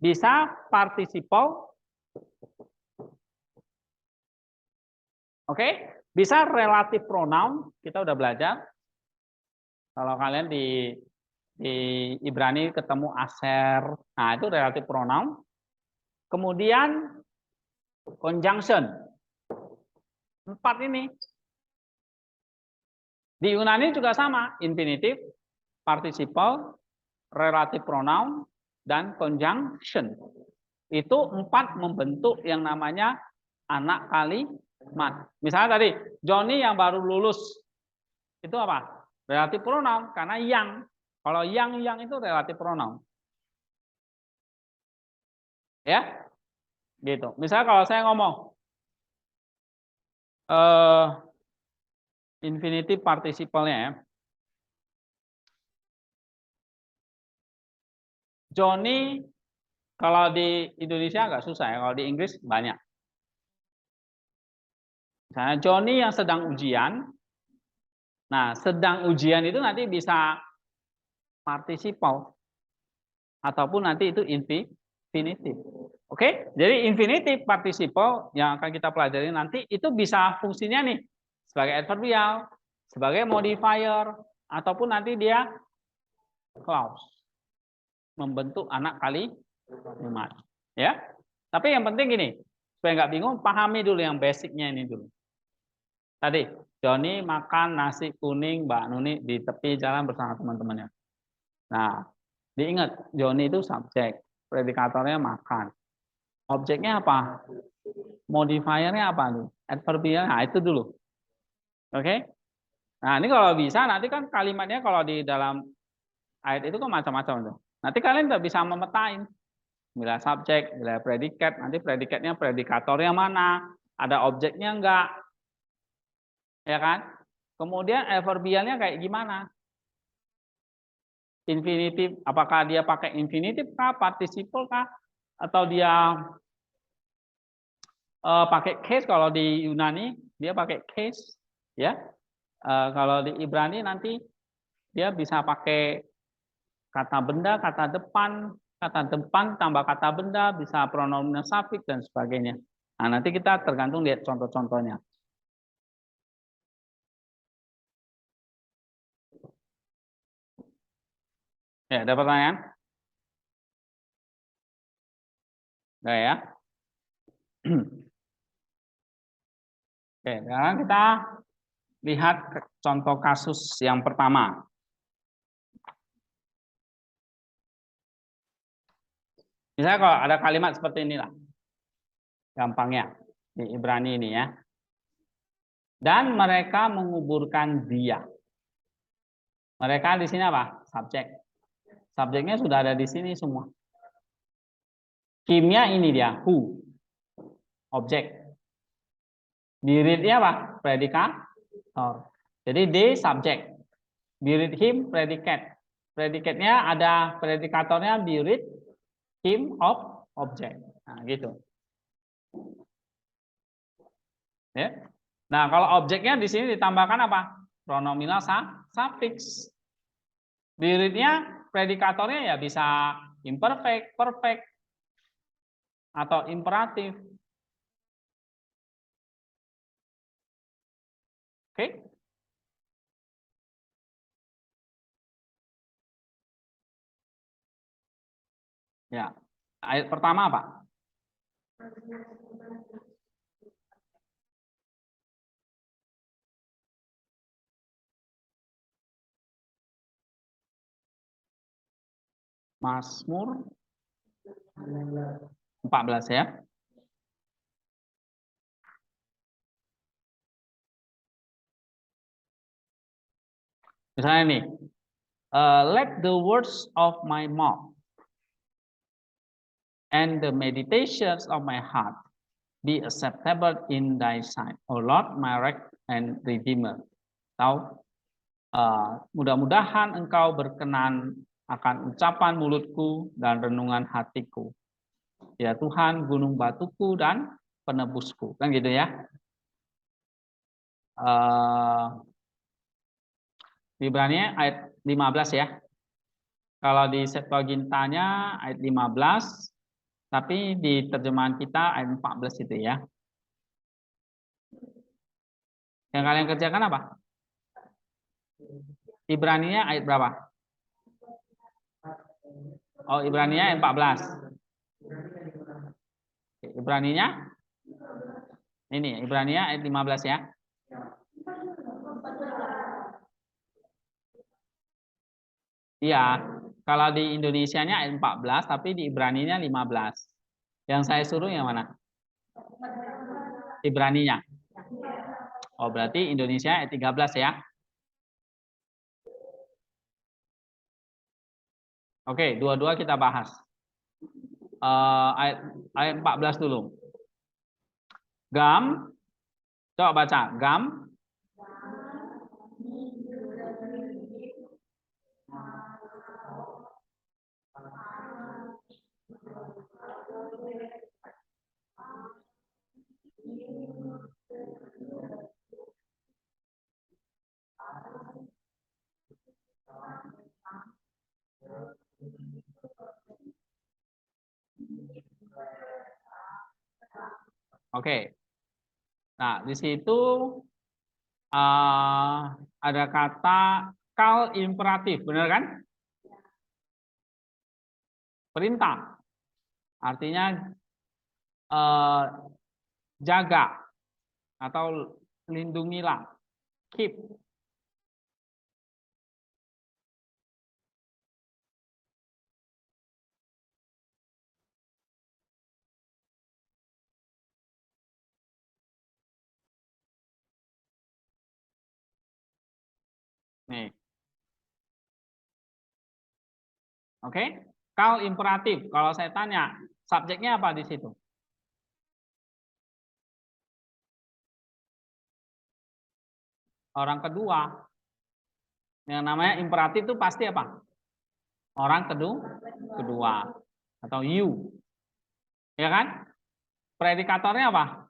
bisa participle, oke, bisa relative pronoun, kita udah belajar. Kalau kalian di Ibrani ketemu aser, nah itu relative pronoun. Kemudian conjunction, 4 ini. Di Yunani juga sama, infinitif, participle, relative pronoun, dan conjunction. Itu 4 membentuk yang namanya anak kalimat. Misalnya tadi, Johnny yang baru lulus, itu apa? Relative pronoun, karena yang. Kalau yang itu relative pronoun. Ya, gitu. Misalnya kalau saya ngomong, infinitive participle-nya ya. Johnny, kalau di Indonesia agak susah ya, kalau di Inggris banyak. Misalnya Johnny yang sedang ujian, nah sedang ujian itu nanti bisa participle, ataupun nanti itu infinitive. Oke, jadi infinitive participle yang akan kita pelajari nanti itu bisa fungsinya nih sebagai adverbial, sebagai modifier, ataupun nanti dia clause, membentuk anak kalimat. Ya, tapi yang penting gini, supaya nggak bingung, pahami dulu yang basicnya ini dulu. Tadi Johnny makan nasi kuning Mbak Nuni di tepi jalan bersama teman-temannya. Nah, diingat Johnny itu subjek, predikatornya makan. Objeknya apa? Modifiernya apa nih? Adverbial. Nah, itu dulu. Oke? Nah, ini kalau bisa nanti kan kalimatnya kalau di dalam ayat itu kan macam-macam tuh. Nanti kalian udah bisa memetain. Bila subjek, bila predikat, nanti predikatnya predikatornya mana? Ada objeknya enggak? Ya kan? Kemudian adverbialnya kayak gimana? Infinitif, apakah dia pakai infinitif kah, participle kah? atau dia pakai case. Kalau di Yunani dia pakai case, ya. Kalau di Ibrani nanti dia bisa pakai kata benda, kata depan tambah kata benda, bisa pronomen suffix dan sebagainya. Nah, nanti kita tergantung lihat contoh-contohnya. Ya, ada pertanyaan? Enggak ya? Oke, sekarang kita lihat contoh kasus yang pertama. Misalnya kalau ada kalimat seperti inilah. Gampangnya di Ibrani ini ya. Dan mereka menguburkan dia. Mereka di sini apa? Subjek. Subjeknya sudah ada di sini semua. Kimia ini dia, who. Objek. Dirinya apa? Predikator. Jadi they subjek. Be him predikat. Predikatnya ada predikatornya be him object. Nah, gitu. Ya. Nah, kalau objeknya di sini ditambahkan apa? Pronominal suffix. Be predikatornya ya bisa imperfect, perfect, atau imperatif. Oke? Ya. Ayat pertama apa? Mazmur 14 ya. Misalnya nih, let the words of my mouth and the meditations of my heart be acceptable in thy sight, O Lord, my rock and redeemer. Tahu? Mudah-mudahan engkau berkenan akan ucapan mulutku dan renungan hatiku. Ya Tuhan, gunung batuku dan penebusku. Kan gitu ya. Di Ibrani ayat 15 ya. Kalau di Septuagintanya ayat 15, tapi di terjemahan kita ayat 14 itu ya. Yang kalian kerjakan apa? Ibraninya ayat berapa? Oh, Ibraninya ayat 14. Ibraninya ini, Ibraninya ayat 15 ya. Iya, kalau di Indonesianya ayat 14, tapi di Ibraninya 15. Yang saya suruh yang mana? Ibraninya. Oh, berarti Indonesia ayat 13 ya. Oke, dua-dua kita bahas. Ayat 14 dulu. Gam, coba baca. Gam. Oke. Nah, di situ ada kata kal imperatif, benar kan? Perintah. Artinya jaga atau lindungilah. Keep. Nih. Oke. Kal imperatif. Kalau saya tanya, subjeknya apa di situ? Orang kedua. Yang namanya imperatif itu pasti apa? Orang kedua atau you. Ya kan? Predikatornya apa?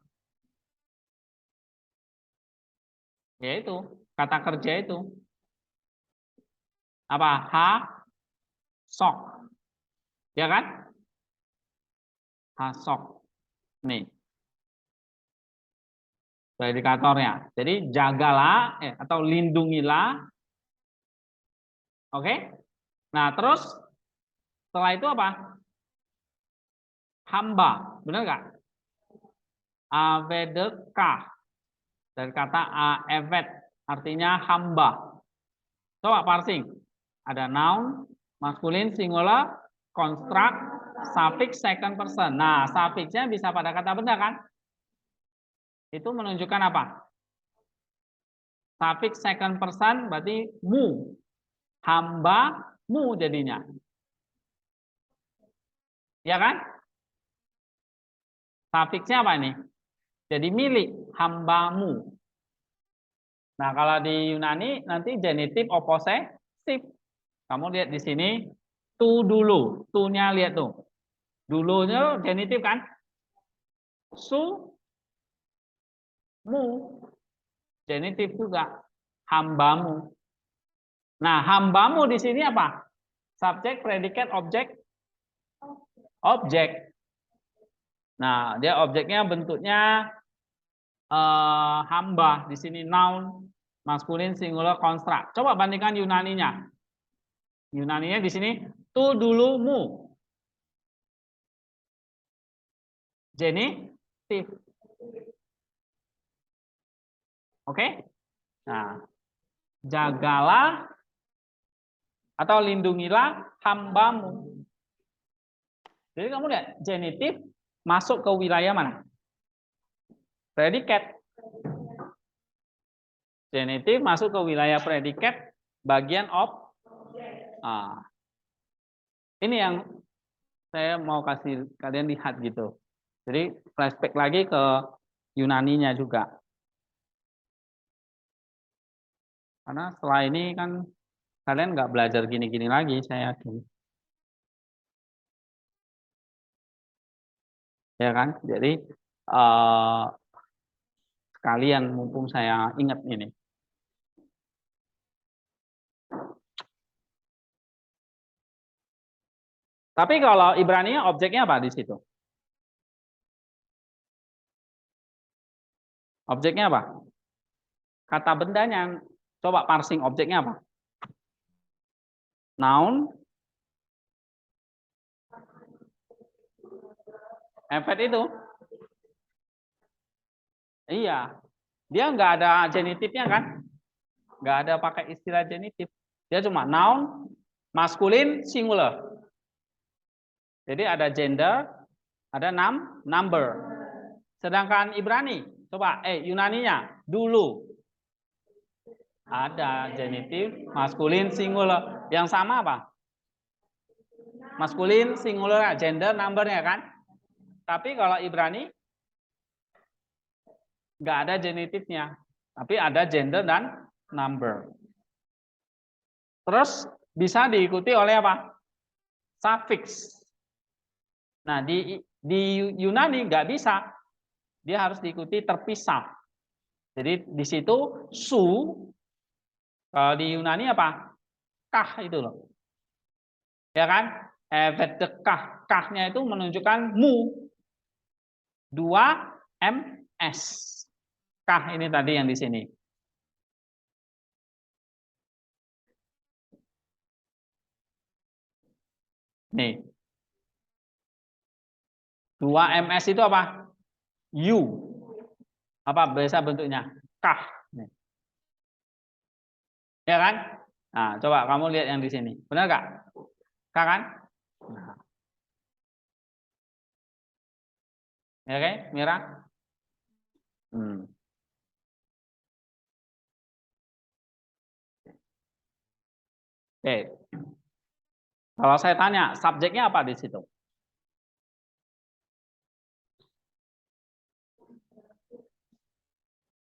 Yaitu kata kerja itu. Apa? Sok. Ya kan? Sok. Nih, predikatornya. Jadi jagalah atau lindungilah. Oke? Nah, terus setelah itu apa? Hamba. Benar nggak? Avedekah. Dari kata evet. Artinya hamba. Coba parsing. Ada noun, maskulin, singular, construct, suffix, second person. Nah, suffixnya bisa pada kata benda kan? Itu menunjukkan apa? Suffix second person berarti mu. Hambamu jadinya. Ya kan? Suffixnya apa ini? Jadi milik, hambamu. Nah, kalau di Yunani nanti genitif oposesif. Kamu lihat di sini, tu dulu. Tu-nya lihat tuh. Dulunya genitif kan? Su, mu. Genitif juga. Hambamu. Nah, hambamu di sini apa? Subjek, predikat, objek. Objek. Nah, dia objeknya bentuknya hamba. Di sini noun, maskulin, singular, construct. Coba bandingkan Yunaninya. Yunaninya di sini tu dulumu. Genitif. Oke? Nah, jagalah atau lindungilah hambamu. Jadi kamu lihat, genitif masuk ke wilayah mana? Predikat. Genitif masuk ke wilayah predikat bagian ini yang saya mau kasih kalian lihat gitu. Jadi flashback lagi ke Yunaninya juga. Karena setelah ini kan kalian nggak belajar gini-gini lagi, saya yakin. Ya kan? Jadi sekalian mumpung saya ingat ini. Tapi kalau Ibrani objeknya apa di situ? Objeknya apa? Kata bendanya. Coba parsing objeknya apa? Noun. Evet itu. Iya. Dia nggak ada genitifnya kan? Nggak ada pakai istilah genitif. Dia cuma noun, maskulin, singular. Jadi ada gender, ada number. Sedangkan Ibrani, coba Yunaninya dulu. Ada genitif, maskulin, singular. Yang sama apa? Maskulin, singular, gender, numbernya kan? Tapi kalau Ibrani nggak ada genitifnya, tapi ada gender dan number. Terus bisa diikuti oleh apa? Suffix. Nah, di Yunani nggak bisa, dia harus diikuti terpisah. Jadi di situ su, kalau di Yunani apa? Kah itu loh. Ya kan? Vedekah, kahnya itu menunjukkan mu. 2 ms. Kah ini tadi yang di sini. Nih. 2 ms itu apa? You. Apa biasa bentuknya? Kah. Nih. Ya kan? Nah, coba kamu lihat yang di sini. Benar nggak? Kah kan? Nah. Ya kan, Mira? Oke. Kalau saya tanya, subjeknya apa di situ?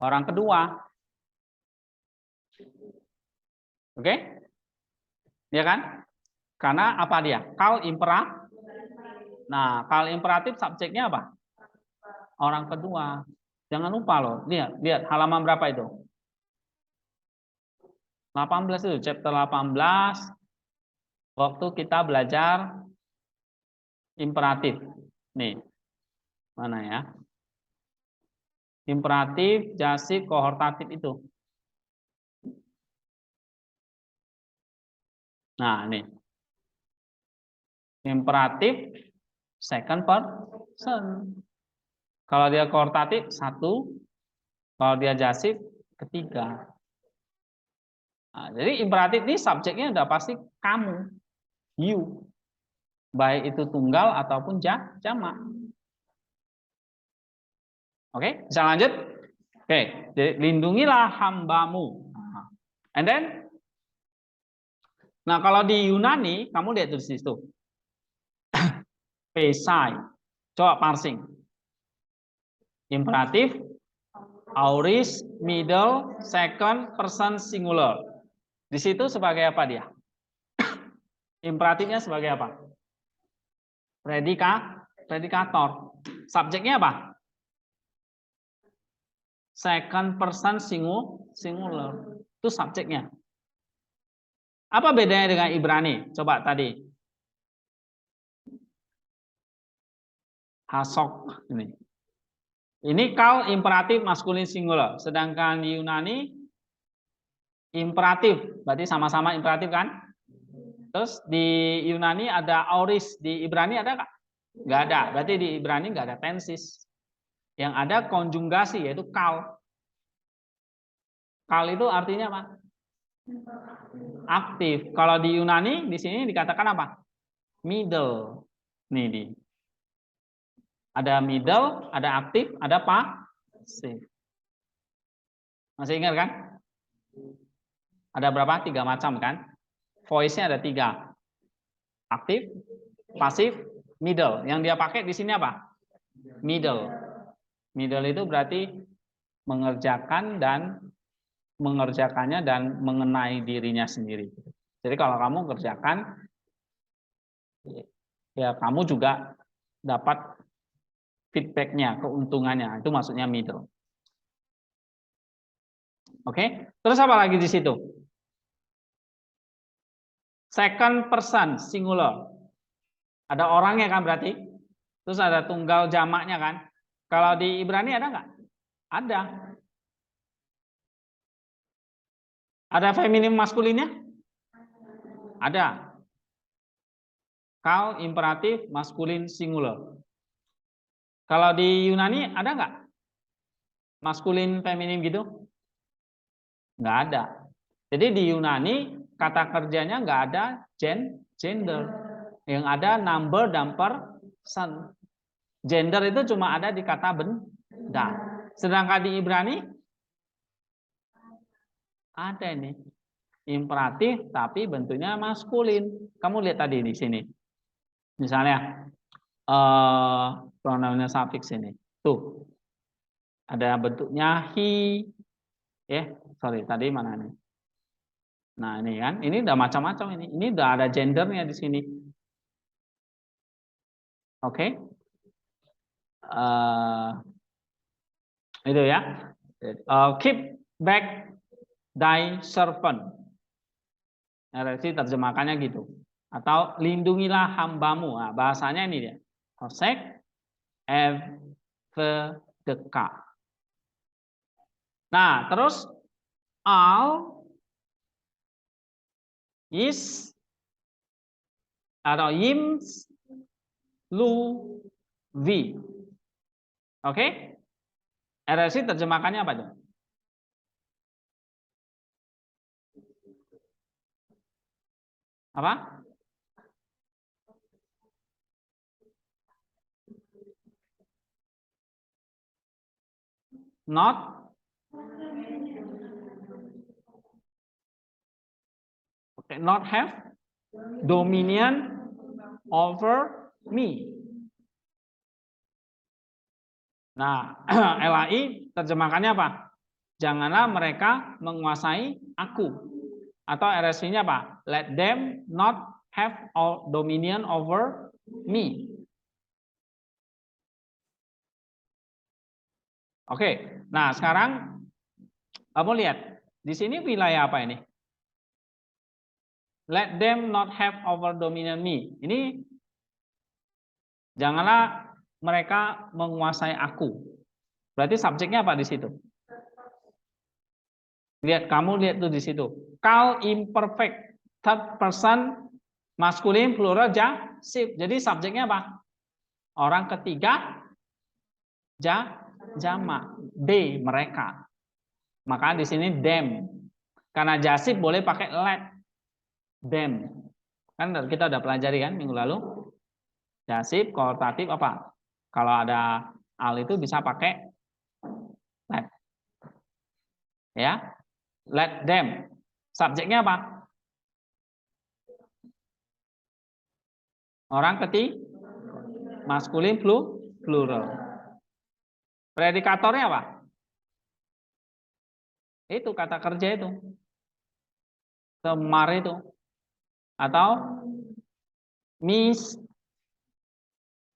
Orang kedua. Oke? Ya kan? Karena apa dia? Kal imperatif. Nah, kalau imperatif subjeknya apa? Orang kedua. Jangan lupa loh. Lihat halaman berapa itu? 18 itu, chapter 18. Waktu kita belajar imperatif. Nih, mana ya? Imperatif, jasif, kohortatif itu. Nah, ini. Imperatif, second person. Kalau dia kohortatif, satu. Kalau dia jasif, ketiga. Nah, jadi imperatif ini subjeknya udah pasti kamu, you. Baik itu tunggal ataupun jamak. Oke, bisa lanjut? Oke, jadi lindungilah hambamu. And then, nah kalau di Yunani, kamu lihat di situ. Pesai. Coba parsing. Imperatif, aorist, middle, second, person, singular. Di situ sebagai apa dia? Imperatifnya sebagai apa? Predikator. Subjeknya apa? Second person singular. Itu subjeknya. Apa bedanya dengan Ibrani? Coba tadi. Hasok ini. Ini kal imperatif maskulin singular. Sedangkan di Yunani imperatif. Berarti sama-sama imperatif kan? Terus di Yunani ada aorist, di Ibrani ada nggak? Nggak ada. Berarti di Ibrani nggak ada tensis. Yang ada konjugasi yaitu kal. Kal itu artinya apa? Aktif. Kalau di Yunani di sini dikatakan apa? Middle. Nih di. Ada middle, ada aktif, ada pasif. Masih ingat kan? Ada berapa? 3 macam kan? Voice-nya ada 3. Aktif, pasif, middle. Yang dia pakai di sini apa? Middle. Middle itu berarti mengerjakannya dan mengenai dirinya sendiri. Jadi kalau kamu kerjakan, ya kamu juga dapat feedbacknya, keuntungannya. Itu maksudnya middle. Oke, terus apa lagi di situ? Second person singular. Ada orangnya kan berarti. Terus ada tunggal jamaknya kan. Kalau di Ibrani ada nggak? Ada. Ada feminim maskulinnya? Ada. Kal imperatif maskulin singular. Kalau di Yunani ada nggak? Maskulin feminim gitu? Nggak ada. Jadi di Yunani kata kerjanya nggak ada gender. Yang ada number dan person. Gender itu cuma ada di kata benda. Sedangkan di Ibrani ada ini. Imperatif tapi bentuknya maskulin. Kamu lihat tadi di sini. Misalnya pronounnya suffix ini. Tuh. Ada bentuknya he. Sorry, tadi mana nih? Nah, ini kan. Ini udah macam-macam ini. Ini udah ada gendernya di sini. Oke. Itu ya. Keep back thy servant. RFC terjemahkannya gitu. Atau lindungilah hambamu. Nah, bahasanya ini dia. Hosek evdeka. Nah, terus al is atau yims lu vi. Oke? RFC terjemahkannya apa tuh? Apa? Not have dominion over me. Nah, LAI terjemahkannya apa? Janganlah mereka menguasai aku. Atau RSV-nya apa? Let them not have all dominion over me. Oke. Nah, sekarang kamu lihat di sini wilayah apa ini? Let them not have over dominant me. Ini janganlah mereka menguasai aku. Berarti subjeknya apa di situ? Lihat, kamu lihat tuh di situ. Call imperfect, third person, maskulin, plural, jasib. Jadi subjeknya apa? Orang ketiga, jamak. They, mereka. Maka di sini them. Karena jasib boleh pakai let. Them. Kan kita udah pelajari kan minggu lalu. Jasib, koortatif apa? Kalau ada al itu bisa pakai let. Ya. Let them. Subjeknya apa? Orang ketiga, maskulin, plural. Predikatornya apa? Itu kata kerja itu. Semar itu. Atau mis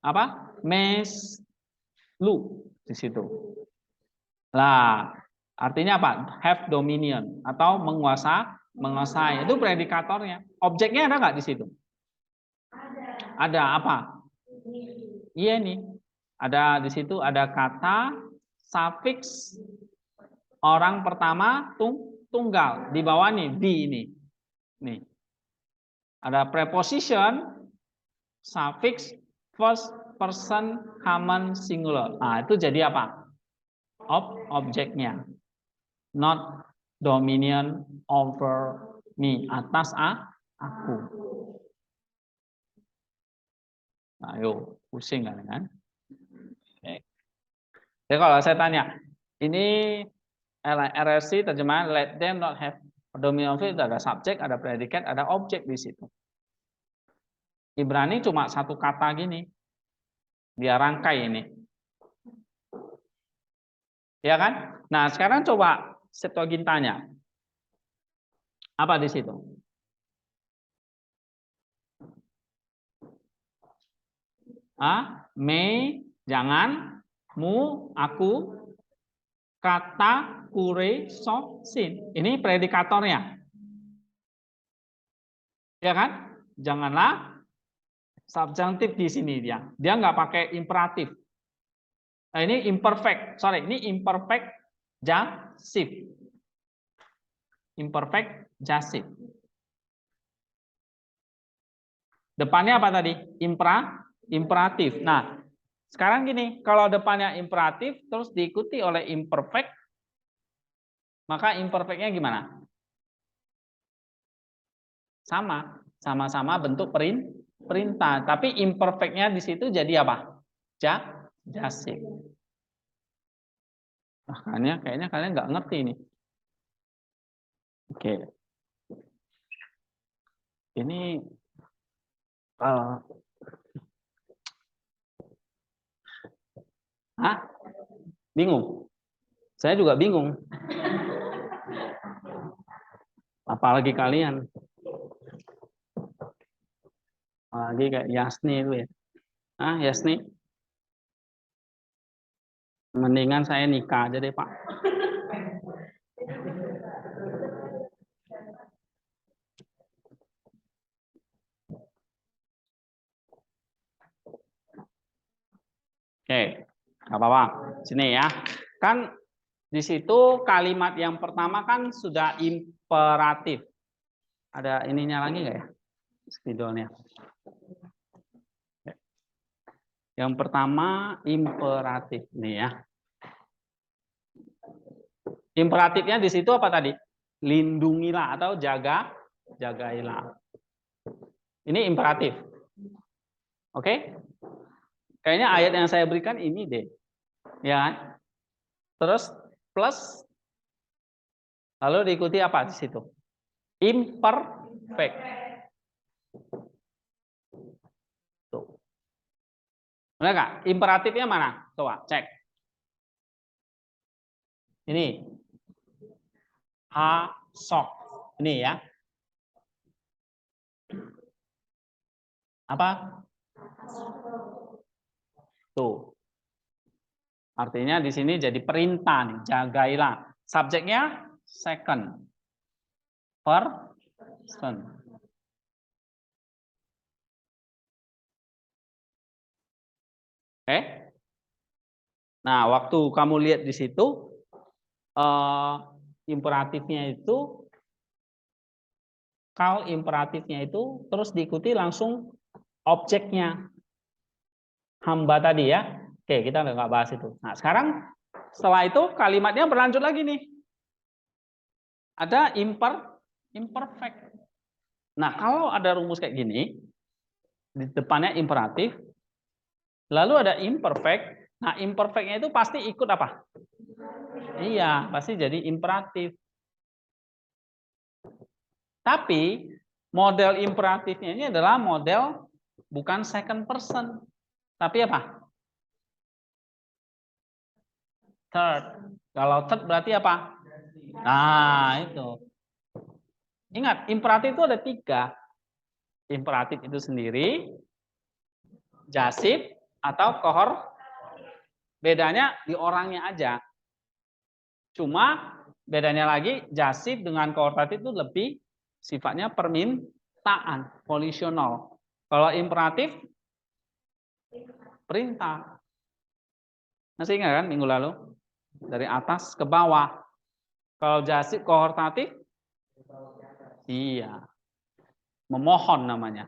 apa? Mes lu di situ. Lah, artinya apa? Have dominion atau menguasai. Itu predikatornya. Objeknya ada nggak di situ? Ada apa? Iya nih. Ada di situ ada kata suffix orang pertama tunggal. Di bawah nih di ini. Nih. Ada preposition suffix first person common singular. Nah, itu jadi apa? Objeknya. Not dominion over me, atas aku. Nah, yuk, pusing kan? Oke. Jadi kalau saya tanya, ini RSC terjemahan let them not have dominion over, itu ada subjek, ada predikat, ada objek di situ. Ibrani cuma satu kata gini, dia rangkai ini. Ya kan? Nah, sekarang coba Septuagintanya. Apa di situ? Me, jangan, mu, aku, kata, kure, so, sin. Ini predikatornya. Ya kan? Janganlah subjunctif di sini dia. Dia nggak pakai imperatif. Nah, ini imperfect. Sorry, ini imperfect jasif. Imperfect jasif. Depannya apa tadi? Imperatif. Nah, sekarang gini, kalau depannya imperatif terus diikuti oleh imperfect, maka imperfectnya gimana? Sama-sama bentuk perintah, tapi imperfectnya di situ jadi apa? Jasif. Makanya kayaknya kalian nggak ngerti ini. Oke. Ini bingung. Saya juga bingung. Apalagi kalian. Apalagi kayak Yasni itu ya. Yasni. Mendingan saya nikah aja deh, Pak. Oke, nggak apa-apa. Sini ya. Kan di situ kalimat yang pertama kan sudah imperatif. Ada ininya lagi nggak ya? Spidolnya. Yang pertama imperatif nih ya. Imperatifnya di situ apa tadi? Lindungilah atau jagailah. Ini imperatif. Oke? Kayaknya ayat yang saya berikan ini deh. Ya. Terus plus lalu diikuti apa di situ? Imperfect. Tuh. Benar nggak? Imperatifnya mana? Coba cek. Ini. Sok. Ini ya. Apa? Tuh. Artinya di sini jadi perintah nih, jagailah. Subjeknya second person. Oke. Nah, waktu kamu lihat di situ imperatifnya itu, kalau imperatifnya itu terus diikuti langsung objeknya hamba tadi ya. Oke, kita nggak bahas itu. Nah, sekarang setelah itu kalimatnya berlanjut lagi nih. Ada imperfect. Nah, kalau ada rumus kayak gini, di depannya imperatif, lalu ada imperfect. Nah, imperfectnya itu pasti ikut apa? Iya, pasti jadi imperatif. Tapi model imperatifnya ini adalah model bukan second person, tapi apa? Third. Kalau third berarti apa? Nah, itu. Ingat, imperatif itu ada 3. Imperatif itu sendiri, jasib, atau kohor. Bedanya di orangnya aja. Cuma bedanya lagi, jasib dengan kohortatif itu lebih sifatnya permintaan, volisional. Kalau imperatif, perintah. Masih ingat kan minggu lalu? Dari atas ke bawah. Kalau jasib kohortatif, iya. Memohon namanya.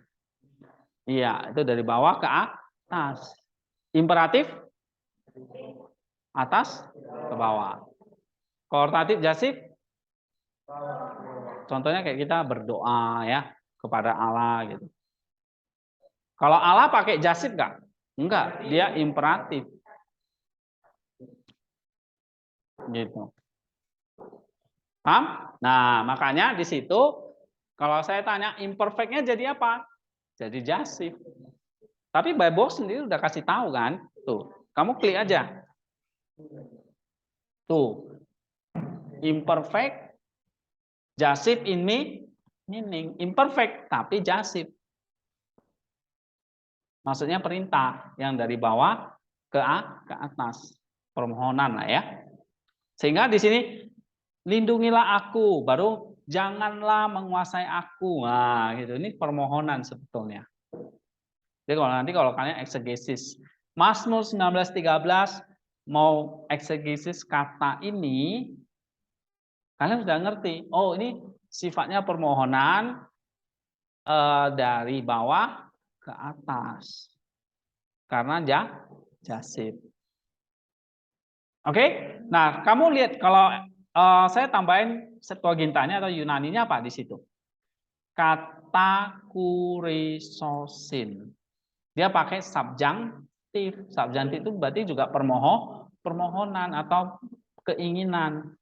Iya, itu dari bawah ke atas. Imperatif, atas ke bawah. Kohortatif, jasib, contohnya kayak kita berdoa ya kepada Allah gitu. Kalau Allah pakai jasib nggak? Enggak, dia imperatif. Gitu. Paham? Nah, makanya di situ kalau saya tanya imperfectnya jadi apa? Jadi jasib. Tapi Bible sendiri udah kasih tahu kan? Tuh, kamu klik aja. Tuh, imperfect, jasib in meaning. Imperfect, tapi jasib. Maksudnya perintah yang dari bawah ke atas. Permohonan lah ya. Sehingga di sini lindungilah aku, baru janganlah menguasai aku. Nah, gitu. Ini permohonan sebetulnya. Jadi kalau kalian eksegesis Mazmur 19:13 mau eksegesis kata ini, kalian sudah ngerti. Oh, ini sifatnya permohonan dari bawah ke atas. Karena jasib. Oke? Nah, kamu lihat kalau saya tambahin Septuagintanya atau Yunaninya apa di situ? Kata kurisosin. Dia pakai subjunctif. Subjunctif itu berarti juga permohonan atau keinginan.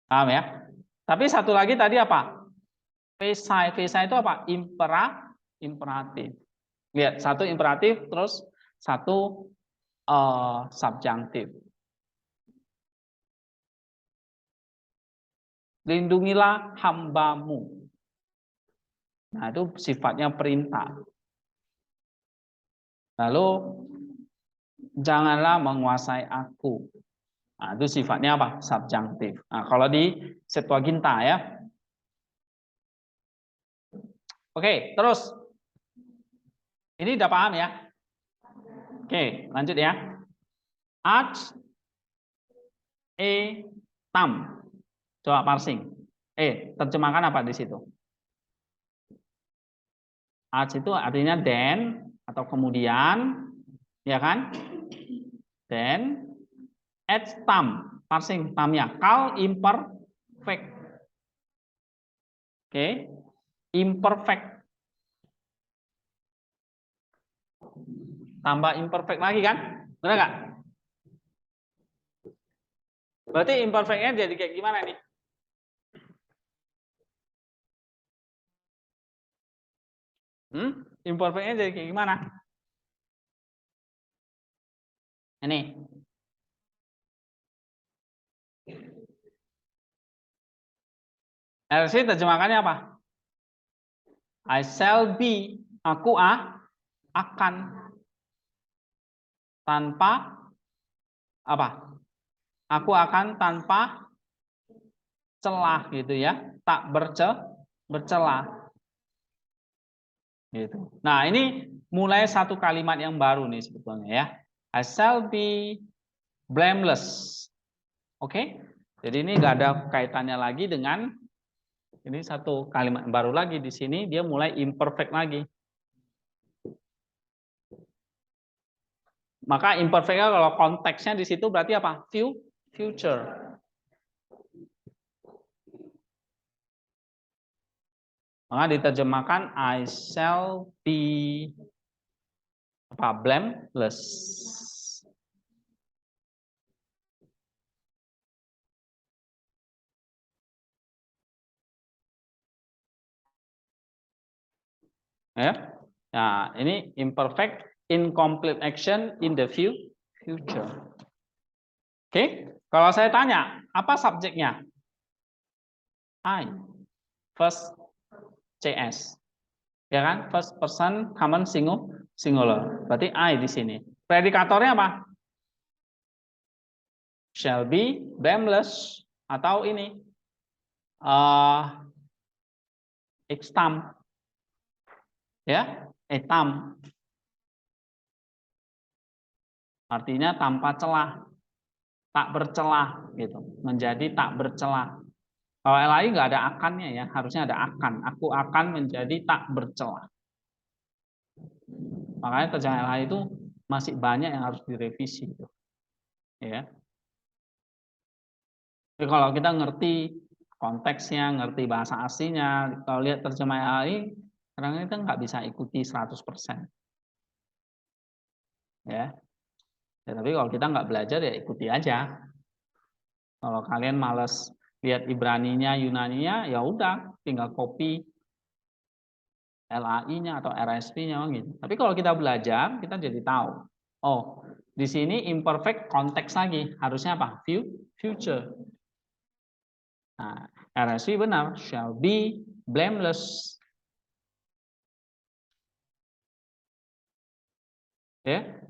Paham ya? Tapi satu lagi tadi apa? Vesai. Vesai itu apa? Imperatif. Lihat, satu imperatif terus satu subjunctif. Lindungilah hambamu. Nah, itu sifatnya perintah. Lalu janganlah menguasai aku. Nah, itu sifatnya apa? Subjunctif. Nah, kalau di Septuaginta ya. Oke, terus. Ini udah paham ya? Oke, lanjut ya. Arch tam. Coba parsing. Terjemahkan apa di situ? Arch itu artinya then atau kemudian, ya kan? Then tam, parsing tamnya. Kal imperfect. Oke. Imperfect. Tambah imperfect lagi kan? Benar nggak? Berarti imperfectnya jadi kayak gimana nih? Imperfectnya jadi kayak gimana? Ini. RC terjemahkannya apa? I shall be. Aku akan. Tanpa apa? Aku akan tanpa celah gitu ya, tak bercelah gitu. Nah, ini mulai satu kalimat yang baru nih sebetulnya ya. I shall be blameless. Oke? Jadi ini nggak ada kaitannya lagi dengan ini satu kalimat baru lagi di sini dia mulai imperfect lagi. Maka imperfectnya kalau konteksnya di situ berarti apa? Future. Maka diterjemahkan I shall be apa? Blameless. Ya. Nah, ini imperfect incomplete action in the future. Oke, kalau saya tanya, apa subjeknya? I. First CS. Ya kan? First person common singular. Berarti I di sini. Predikatornya apa? Shall be, blameless, atau ini extam. Ya, etam. Artinya tanpa celah, tak bercelah gitu. Menjadi tak bercelah. Kalau LAI nggak ada akannya ya, harusnya ada akan. Aku akan menjadi tak bercelah. Makanya terjemahan LAI itu masih banyak yang harus direvisi gitu. Ya. Jadi kalau kita ngerti konteksnya, ngerti bahasa aslinya, kalau lihat terjemahan LAI, kadang kita nggak bisa ikuti 100%. Ya. Ya, tapi kalau kita nggak belajar ya ikuti aja. Kalau kalian males lihat Ibraninya, Yunaninya, ya udah tinggal copy LAI-nya atau RSV-nya gitu. Tapi kalau kita belajar, kita jadi tahu. Oh, di sini imperfect konteks lagi. Harusnya apa? Future. Nah, RSV benar, shall be blameless. Ya.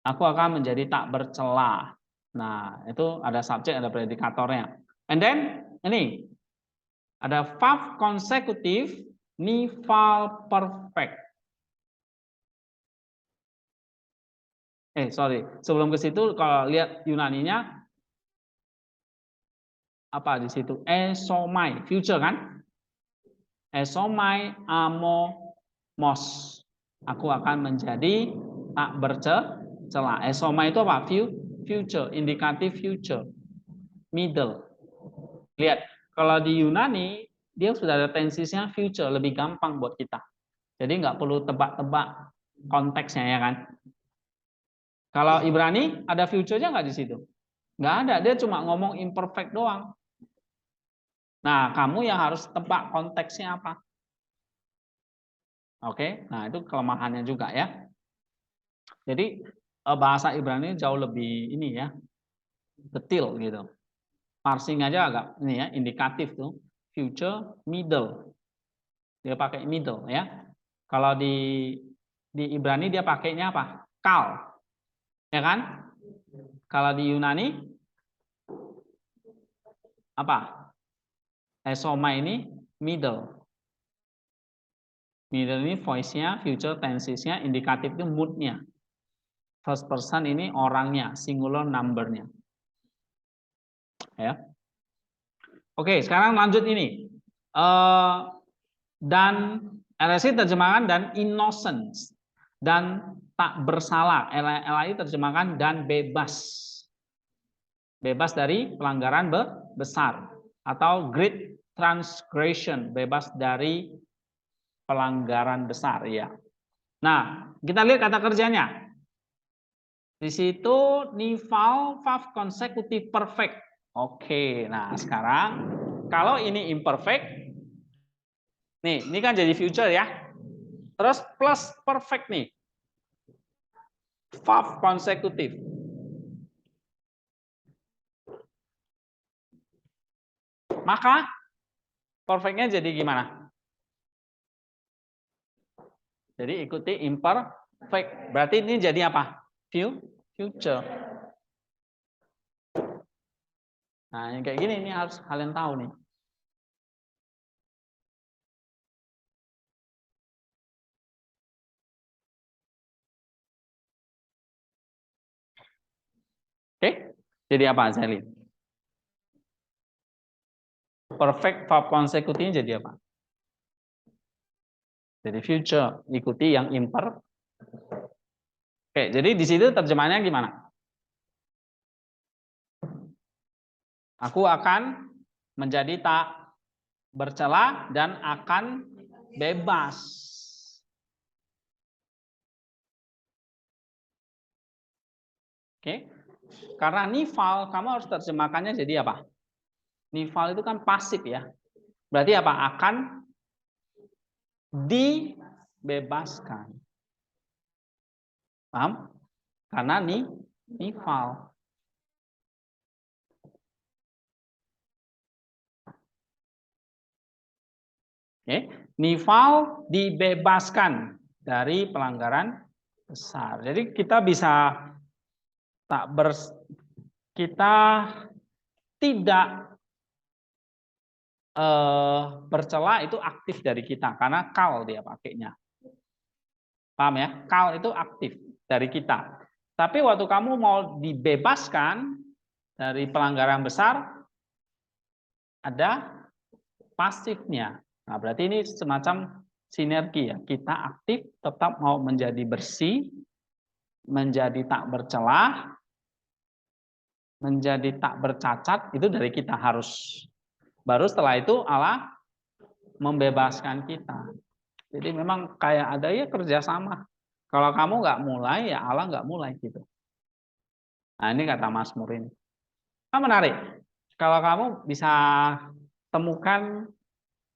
Aku akan menjadi tak bercela. Nah, itu ada subjek, ada predikatornya. And then ini ada verb consecutive nifal perfect. Sorry, sebelum ke situ kalau lihat Yunaninya apa di situ? Esomai, future kan? Esomai mos. Aku akan menjadi tak bercela. Esomai itu apa? Future, indikatif future, middle. Lihat, kalau di Yunani dia sudah ada tensisnya future, lebih gampang buat kita. Jadi nggak perlu tebak-tebak konteksnya ya kan. Kalau Ibrani ada future-nya nggak di situ? Nggak ada, dia cuma ngomong imperfect doang. Nah, kamu yang harus tebak konteksnya apa. Oke, nah itu kelemahannya juga ya. Jadi bahasa Ibrani jauh lebih ini ya, detail gitu. Parsing aja agak ini ya, indikatif tuh. Future, middle. Dia pakai middle ya. Kalau di Ibrani dia pakainya apa? Kal. Ya kan? Kalau di Yunani apa? Esoma ini middle. Middle ini voice-nya, future tensesnya, indikatif itu mood-nya. First person ini orangnya, singular number-nya. Ya. Oke, sekarang lanjut ini. Dan LSI terjemahkan dan innocence dan tak bersalah. LAI terjemahkan dan bebas. Bebas dari pelanggaran besar atau great transgression, bebas dari pelanggaran besar ya. Nah, kita lihat kata kerjanya. Di situ nival verb consecutive perfect. Oke, nah sekarang kalau ini imperfect, nih, ini kan jadi future ya. Terus plus perfect nih. Verb consecutive. Maka perfectnya jadi gimana? Jadi ikuti imperfect. Berarti ini jadi apa? Future. Nah, yang kayak gini ini harus kalian tahu nih. Oke? Jadi apa, Zelin? Perfect verb consecutive jadi apa? Jadi future, ikuti yang imperfect. Oke, jadi di situ terjemahannya gimana? Aku akan menjadi tak bercela dan akan bebas. Oke. Karena nifal, kamu harus terjemahkannya jadi apa? Nifal itu kan pasif ya. Berarti apa? Akan dibebaskan. Paham? Karena nifal. Oke. Nifal dibebaskan dari pelanggaran besar. Jadi kita bisa kita tidak bercela itu aktif dari kita karena kal dia pakainya. Paham ya? Kal itu aktif dari kita. Tapi waktu kamu mau dibebaskan dari pelanggaran besar, ada pasifnya. Nah, berarti ini semacam sinergi ya. Kita aktif tetap mau menjadi bersih, menjadi tak bercelah, menjadi tak bercacat, itu dari kita harus. Baru setelah itu Allah membebaskan kita. Jadi memang kayak ada ya kerjasama. Kalau kamu nggak mulai, ya Allah nggak mulai gitu. Nah ini kata Mazmur ini. Nah, menarik. Kalau kamu bisa temukan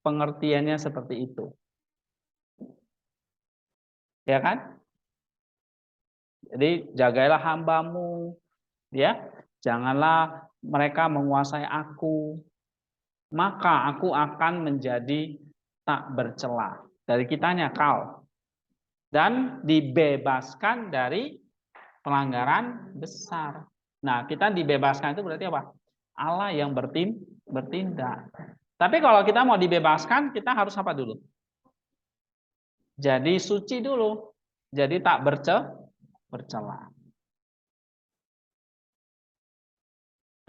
pengertiannya seperti itu. Ya kan? Jadi jagailah hambamu. Ya, janganlah mereka menguasai aku. Maka aku akan menjadi tak bercela. Dari kitanya kal. Dan dibebaskan dari pelanggaran besar. Nah, kita dibebaskan itu berarti apa? Allah yang bertindak. Tapi kalau kita mau dibebaskan, kita harus apa dulu? Jadi suci dulu. Jadi tak bercela.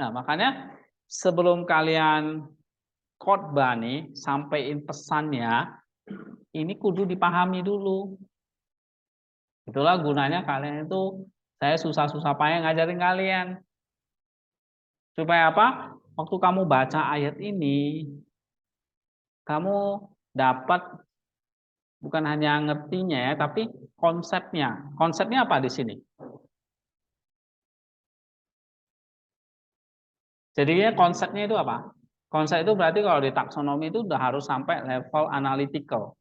Nah, makanya sebelum kalian khotbah nih, sampaikan pesannya, ini kudu dipahami dulu. Itulah gunanya kalian itu, saya susah-susah payah ngajarin kalian. Supaya apa? Waktu kamu baca ayat ini, kamu dapat bukan hanya ngertinya ya, tapi konsepnya. Konsepnya apa di sini? Jadinya konsepnya itu apa? Konsep itu berarti kalau di taksonomi itu udah harus sampai level analytical.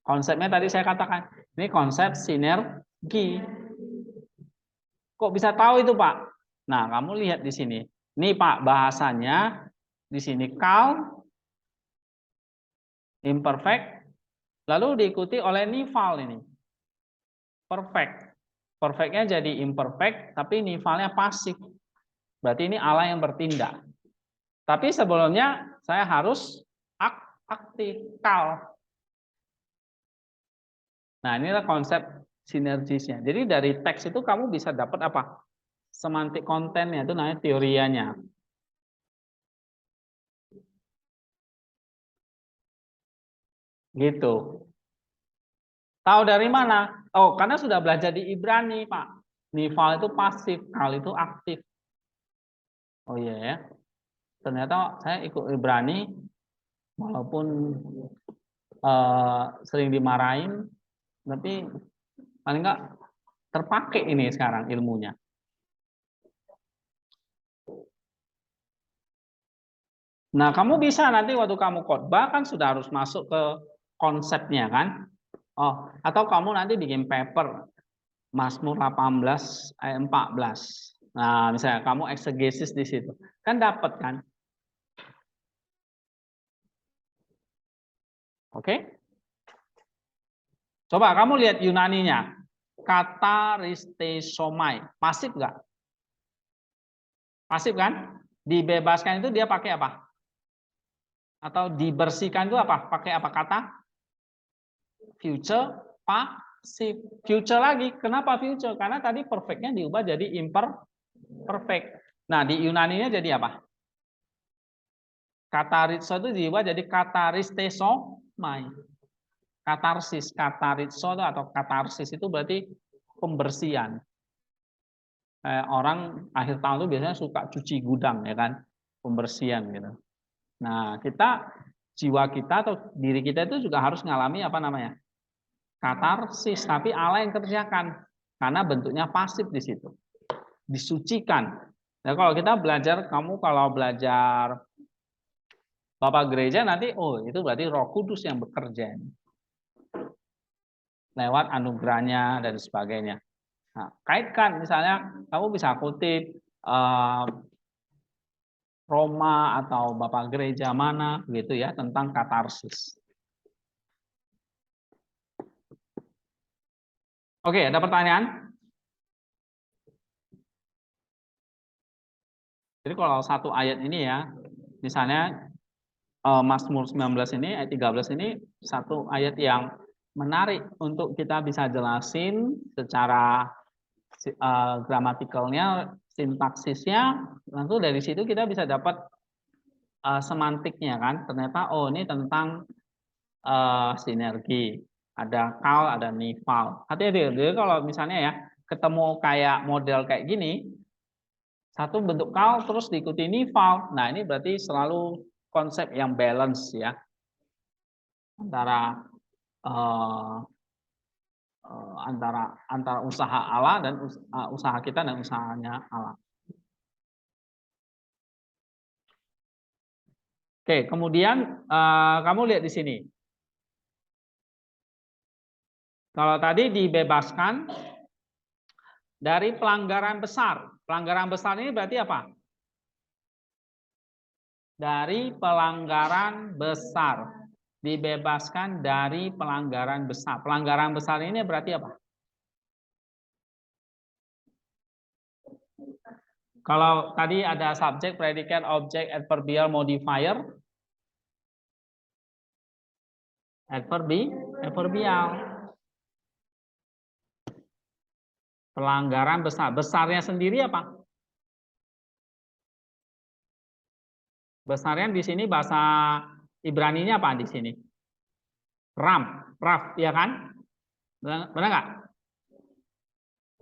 Konsepnya tadi saya katakan, ini konsep sinergi. Kok bisa tahu itu, Pak? Nah, kamu lihat di sini. Ini Pak bahasanya di sini kal imperfect lalu diikuti oleh nival ini. Perfect. Perfectnya jadi imperfect tapi nivalnya pasif. Berarti ini Allah yang bertindak. Tapi sebelumnya saya harus aktif kal. Nah, inilah konsep sinergisnya. Jadi dari teks itu kamu bisa dapat apa? Semantik kontennya itu namanya teorianya. Gitu. Tahu dari mana? Oh, karena sudah belajar di Ibrani, Pak. Nival itu pasif, kal itu aktif. Oh iya ya. Ternyata saya ikut Ibrani walaupun sering dimarahin, tapi paling enggak terpakai ini sekarang ilmunya. Nah, kamu bisa nanti waktu kamu khotbah kan sudah harus masuk ke konsepnya kan? Oh, atau kamu nanti bikin paper Mazmur 18 ayat 14. Nah, misalnya kamu eksegesis di situ. Kan dapat kan? Oke? Coba kamu lihat Yunaninya. Kata ristesomai. Pasif enggak? Pasif kan? Dibebaskan itu dia pakai apa? Atau dibersihkan itu apa? Pakai apa kata? Future pasif. Future lagi. Kenapa future? Karena tadi perfectnya diubah jadi imperfect. Nah, di Yunaninya jadi apa? Kataritso itu diubah jadi kataristesomai. Katarsis, kataritso atau katarsis itu berarti pembersihan. Orang akhir tahun itu biasanya suka cuci gudang, ya kan? Pembersihan gitu. Nah, jiwa kita atau diri kita itu juga harus mengalami apa namanya? Katarsis, tapi Allah yang kerjakan karena bentuknya pasif di situ. Disucikan. Nah, kalau kita belajar, kamu kalau belajar Bapak gereja nanti, oh itu berarti Roh Kudus yang bekerja lewat anugerahnya dan sebagainya. Nah, kaitkan misalnya kamu bisa kutip Roma atau Bapak gereja mana gitu ya tentang katarsis. Oke, ada pertanyaan? Jadi kalau satu ayat ini ya, misalnya Mazmur 19 ini, ayat 13 ini satu ayat yang menarik untuk kita bisa jelasin secara gramatikalnya, sintaksisnya, lalu dari situ kita bisa dapat semantiknya kan. Ternyata oh ini tentang sinergi. Ada kal, ada nifal. Hati-hati, jadi kalau misalnya ya ketemu kayak model kayak gini, satu bentuk kal terus diikuti nifal. Nah, ini berarti selalu konsep yang balance ya antara antara usaha Allah dan usaha kita dan usahanya Allah. Oke, kemudian kamu lihat di sini. Kalau tadi dibebaskan dari pelanggaran besar. Pelanggaran besar ini berarti apa? Dari pelanggaran besar. Dibebaskan dari pelanggaran besar. Pelanggaran besar ini berarti apa? Kalau tadi ada subjek, predikat, objek, adverbial, modifier. Adverbial. Pelanggaran besar. Besarnya sendiri apa? Besarnya di sini bahasa Ibraninya apa di sini? Raf, ya kan? Benar nggak?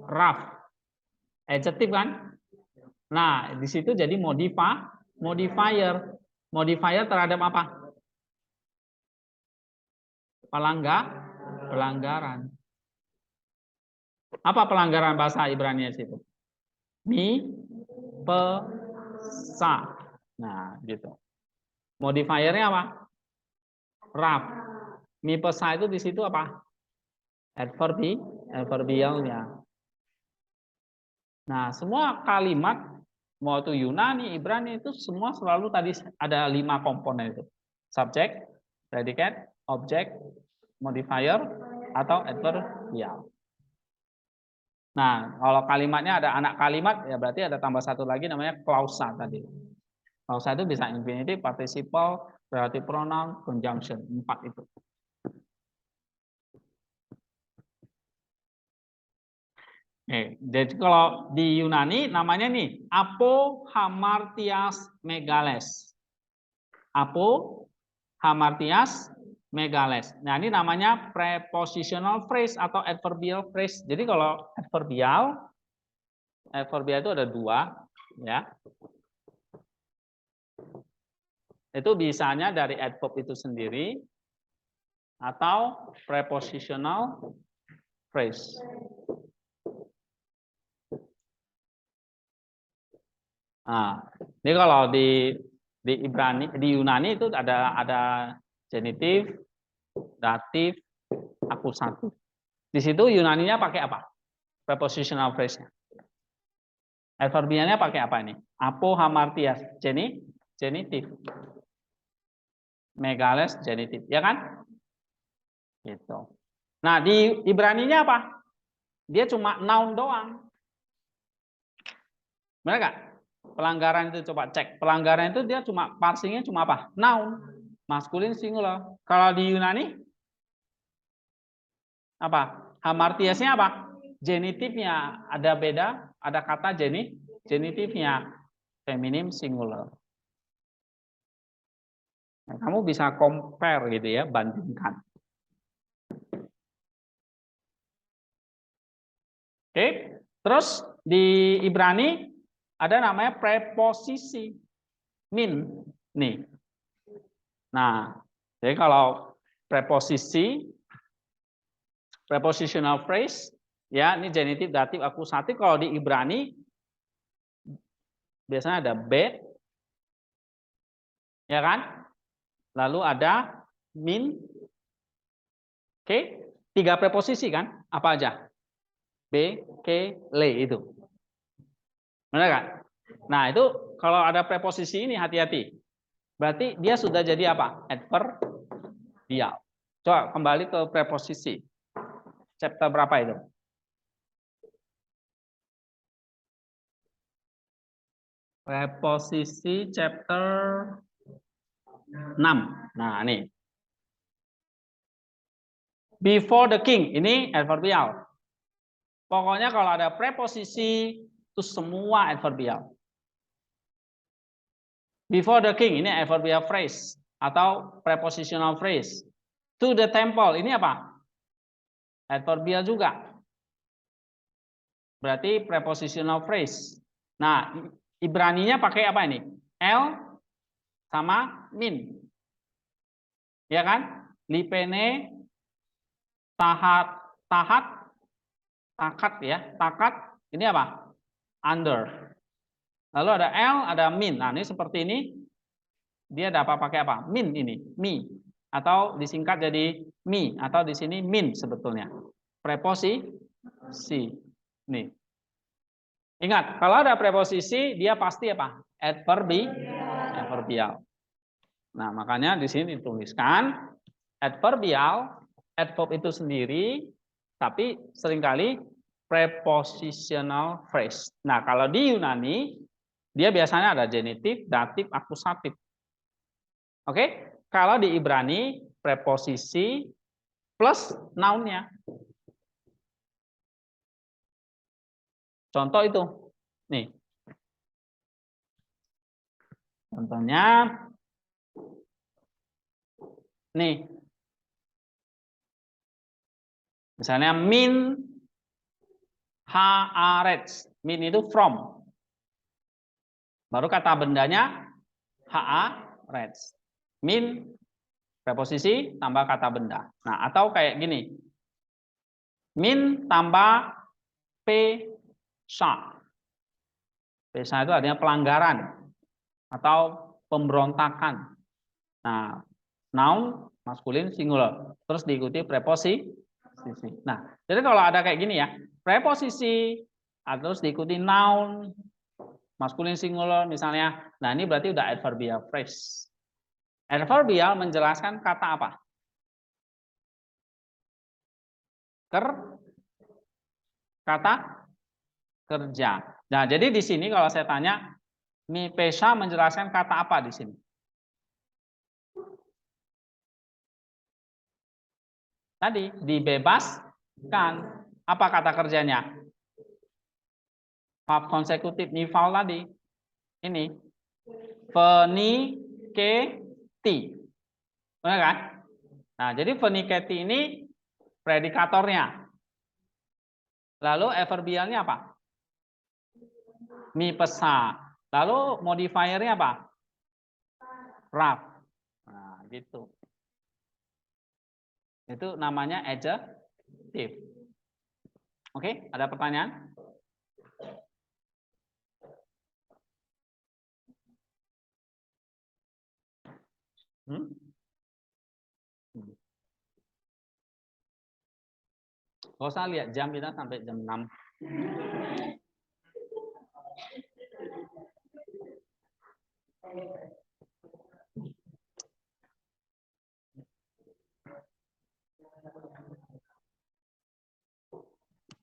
Raf, adjektif kan? Nah, di situ jadi modifier. Modifier terhadap apa? Pelanggaran. Apa pelanggaran bahasa Ibrani situ? Sa. Nah, gitu. Modifiernya apa? Raf. Sa itu di situ apa? Adverbialnya. Nah, semua kalimat mau itu Yunani, Ibrani itu semua selalu tadi ada 5 komponen itu. Subjek, predikat, objek, modifier, atau adverbial. Nah, kalau kalimatnya ada anak kalimat, ya berarti ada tambah satu lagi namanya klausa tadi. Klausa itu bisa infinitive, participle, relative pronoun, conjunction. 4 itu. Jadi kalau di Yunani namanya nih apo hamartias megales. Apo hamartias megales. Nah, ini namanya prepositional phrase atau adverbial phrase. Jadi kalau adverbial itu ada 2 ya. Itu bisanya dari adverb itu sendiri atau prepositional phrase. Nah, ini kalau di Ibrani, di Yunani itu ada genitif, datif, akusatif. Di situ Yunaninya pakai apa? Prepositional phrase-nya. Adverbialnya pakai apa ini? Apo hamartias, genitif. Megales genitif, ya kan? Gitu. Nah, di Ibraninya apa? Dia cuma noun doang. Benar nggak? Pelanggaran itu coba cek. Pelanggaran itu dia cuma parsingnya cuma apa? Noun, maskulin singular. Kalau di Yunani apa? Hamartiasnya apa? Genitifnya ada beda, ada kata genitifnya feminim singular. Nah, kamu bisa compare gitu ya, bandingkan. Oke, terus di Ibrani ada namanya preposisi min nih. Nah, jadi kalau preposisi prepositional phrase ya, ini genitif, datif, akusatif. Kalau di Ibrani biasanya ada bet, ya kan? Lalu ada min. Oke, 3 preposisi kan? Apa aja? B, K, le itu. Benar kan? Nah, itu kalau ada preposisi ini hati-hati. Berarti dia sudah jadi apa? Adverbial. Coba kembali ke preposisi. Chapter berapa itu? Preposisi chapter 6. Nah, ini. Before the king, ini adverbial. Pokoknya kalau ada preposisi, itu semua adverbial. Before the king, ini adverbial phrase atau prepositional phrase. To the temple, ini apa? Adverbial juga. Berarti prepositional phrase. Nah, Ibraninya pakai apa ini? L sama min. Ya kan? Lipene, tahat, takat ya. Takat, ini apa? Under. Lalu ada L, ada min. Nah, ini seperti ini. Dia dapat pakai apa? Min ini, mi. Atau disingkat jadi mi. Atau di sini min sebetulnya. Preposisi. Nih. Ingat, kalau ada preposisi, dia pasti apa? Adverbial. Nah, makanya di sini dituliskan adverbial, adverb itu sendiri, tapi seringkali prepositional phrase. Nah, kalau di Yunani, dia biasanya ada genitif, datif, akusatif. Oke, kalau di Ibrani preposisi plus noun-nya. Contoh itu, nih. Contohnya, nih. Misalnya min haaretz. Min itu from. Baru kata bendanya haaretz. Min preposisi tambah kata benda. Nah, atau kayak gini. Min tambah pesa. Pesa itu artinya pelanggaran atau pemberontakan. Nah, noun maskulin singular. Terus diikuti preposisi. Nah, jadi kalau ada kayak gini ya, preposisi terus diikuti noun maskulin singular misalnya. Nah, ini berarti udah adverbial phrase. Adverbial menjelaskan kata apa? Kata kerja. Nah, jadi di sini kalau saya tanya, mi pesa menjelaskan kata apa di sini? Tadi dibebaskan. Apa kata kerjanya? Verb konsekutif nifal tadi. Ini Feniketi. Benar kan? Nah, jadi feniketi ini predikatornya. Lalu adverbialnya apa? Mi pesa. Lalu modifiernya apa? Raf. Nah, gitu. Itu namanya adjective. Oke, ada pertanyaan? Gak usah lihat jam, kita sampai jam 6.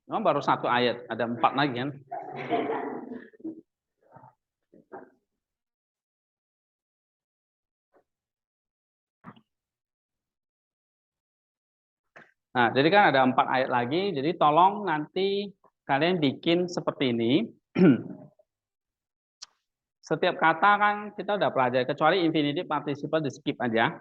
Oh, baru 1 ayat, ada 4 lagi kan? Nah, jadi kan ada 4 ayat lagi. Jadi tolong nanti kalian bikin seperti ini. Setiap kata kan kita udah pelajari, kecuali infinitive participle di skip aja.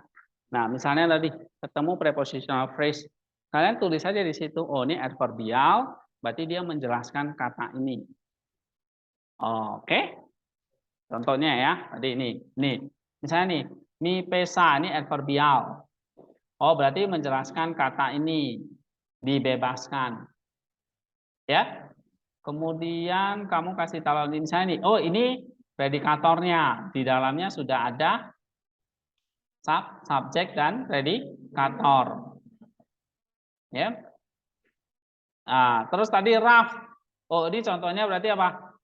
Nah, misalnya tadi ketemu prepositional phrase, kalian tulis saja di situ, oh ini adverbial, berarti dia menjelaskan kata ini. Oke, contohnya ya, tadi ini, misalnya nih, mi pesa ini adverbial. Oh, berarti menjelaskan kata ini, dibebaskan. Ya, kemudian kamu kasih tahu misalnya nih, oh ini predikatornya, di dalamnya sudah ada subjek dan predikator. Ya. Nah, terus tadi rough. Oh, ini contohnya berarti apa?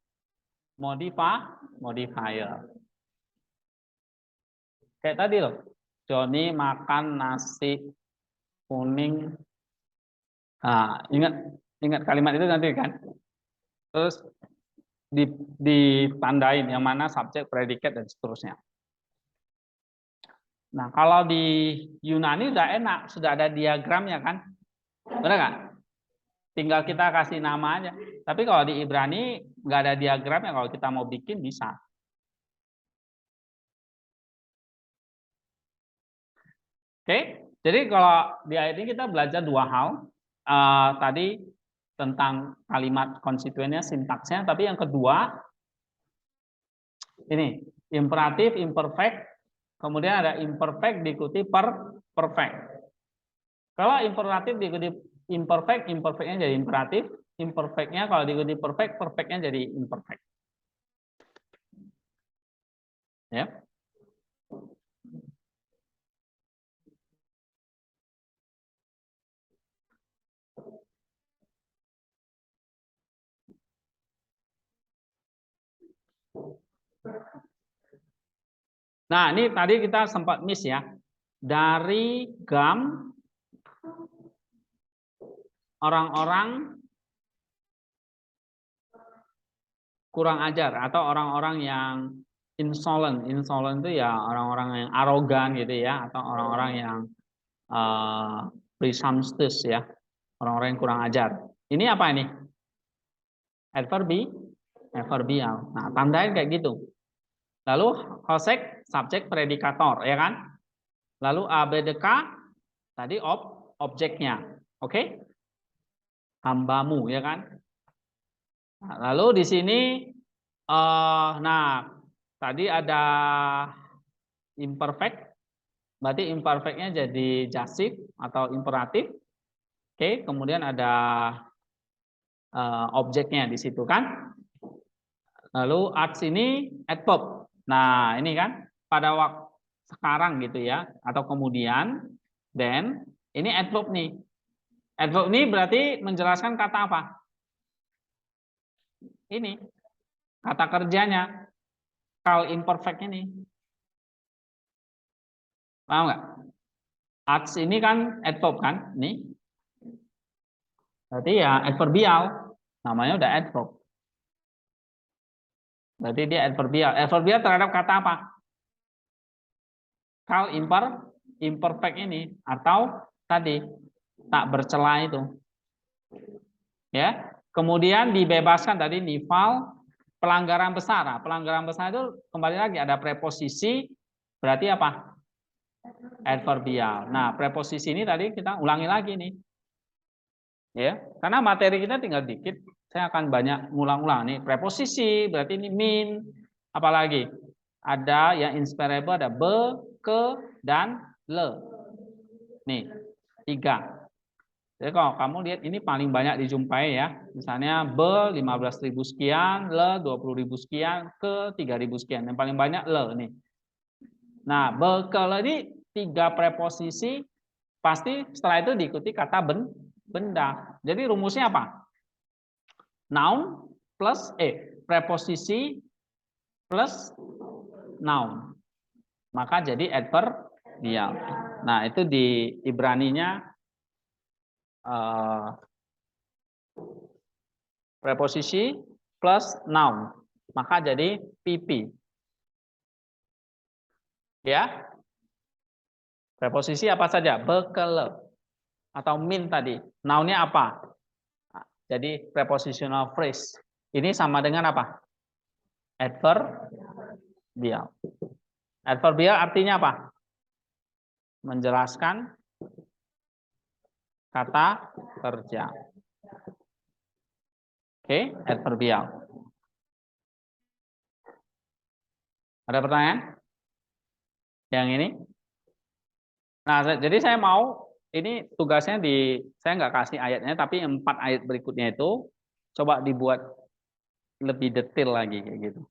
Modifier. Kayak tadi loh. Johnny makan nasi kuning. Nah, ingat kalimat itu nanti kan. Terus ditandain yang mana subjek, predikat dan seterusnya. Nah, kalau di Yunani udah enak, sudah ada diagramnya kan? Benar nggak? Tinggal kita kasih nama aja. Tapi kalau di Ibrani nggak ada diagramnya, kalau kita mau bikin bisa. Oke, jadi kalau di ayat ini kita belajar 2 hal. Tadi tentang kalimat konstituennya, sintaksnya, tapi yang kedua ini imperatif, imperfect, kemudian ada imperfect diikuti perfect. Kalau imperatif diikuti imperfect, imperfectnya jadi imperatif, imperfectnya kalau diikuti perfect, perfectnya jadi imperfect. Ya. Nah, ini tadi kita sempat miss ya. Dari GAM, orang-orang kurang ajar atau orang-orang yang insolent. Insolent itu ya orang-orang yang arogan gitu ya, atau orang-orang yang presumptuous ya, orang-orang yang kurang ajar. Ini apa ini? Adverbial. Nah, tandain kayak gitu. Lalu hosek, subjek, predikator, ya kan? Lalu ABDK tadi objeknya, oke? Hambamu, ya kan? Nah, lalu di sini, nah tadi ada imperfect, berarti imperfectnya jadi jasif atau imperatif, oke? Kemudian ada objeknya di situ kan? Lalu arts ini adverb. Nah, ini kan pada waktu sekarang gitu ya, atau kemudian, then ini adverb nih. Adverb ini berarti menjelaskan kata apa? Ini kata kerjanya. Kalau imperfect ini. Paham nggak? Arts ini kan adverb kan? Nih. Berarti ya adverbial. Namanya udah adverb. Berarti dia adverbial. Adverbial terhadap kata apa? Kalau imperfect ini atau tadi tak bercela itu. Ya. Kemudian dibebaskan tadi nifal pelanggaran besar. Nah, pelanggaran besar itu kembali lagi ada preposisi berarti apa? Adverbial. Nah, preposisi ini tadi kita ulangi lagi nih. Ya, karena materi kita tinggal dikit, saya akan banyak ngulang-ulang nih. Preposisi berarti ini min, apalagi ada yang inspirable, ada be, ke, dan le. Nih, 3. Jadi kalau kamu lihat ini paling banyak dijumpai ya. Misalnya be 15.000 sekian, le 20.000 sekian, ke 3.000 sekian. Yang paling banyak le nih. Nah, be, ke, le ini 3 preposisi, pasti setelah itu diikuti kata benda. Jadi rumusnya apa? Noun plus preposisi plus noun. Maka jadi adverbial. Nah, itu di Ibraninya preposisi plus noun. Maka jadi PP. Ya. Preposisi apa saja? Be, ke, le. atau mean tadi. Noun-nya apa? Jadi prepositional phrase. Ini sama dengan apa? Adverbial. Adverbial artinya apa? Menjelaskan kata kerja. Oke, adverbial. Ada pertanyaan? Yang ini? Nah, jadi saya mau ini tugasnya saya nggak kasih ayatnya, tapi 4 ayat berikutnya itu coba dibuat lebih detail lagi kayak gitu.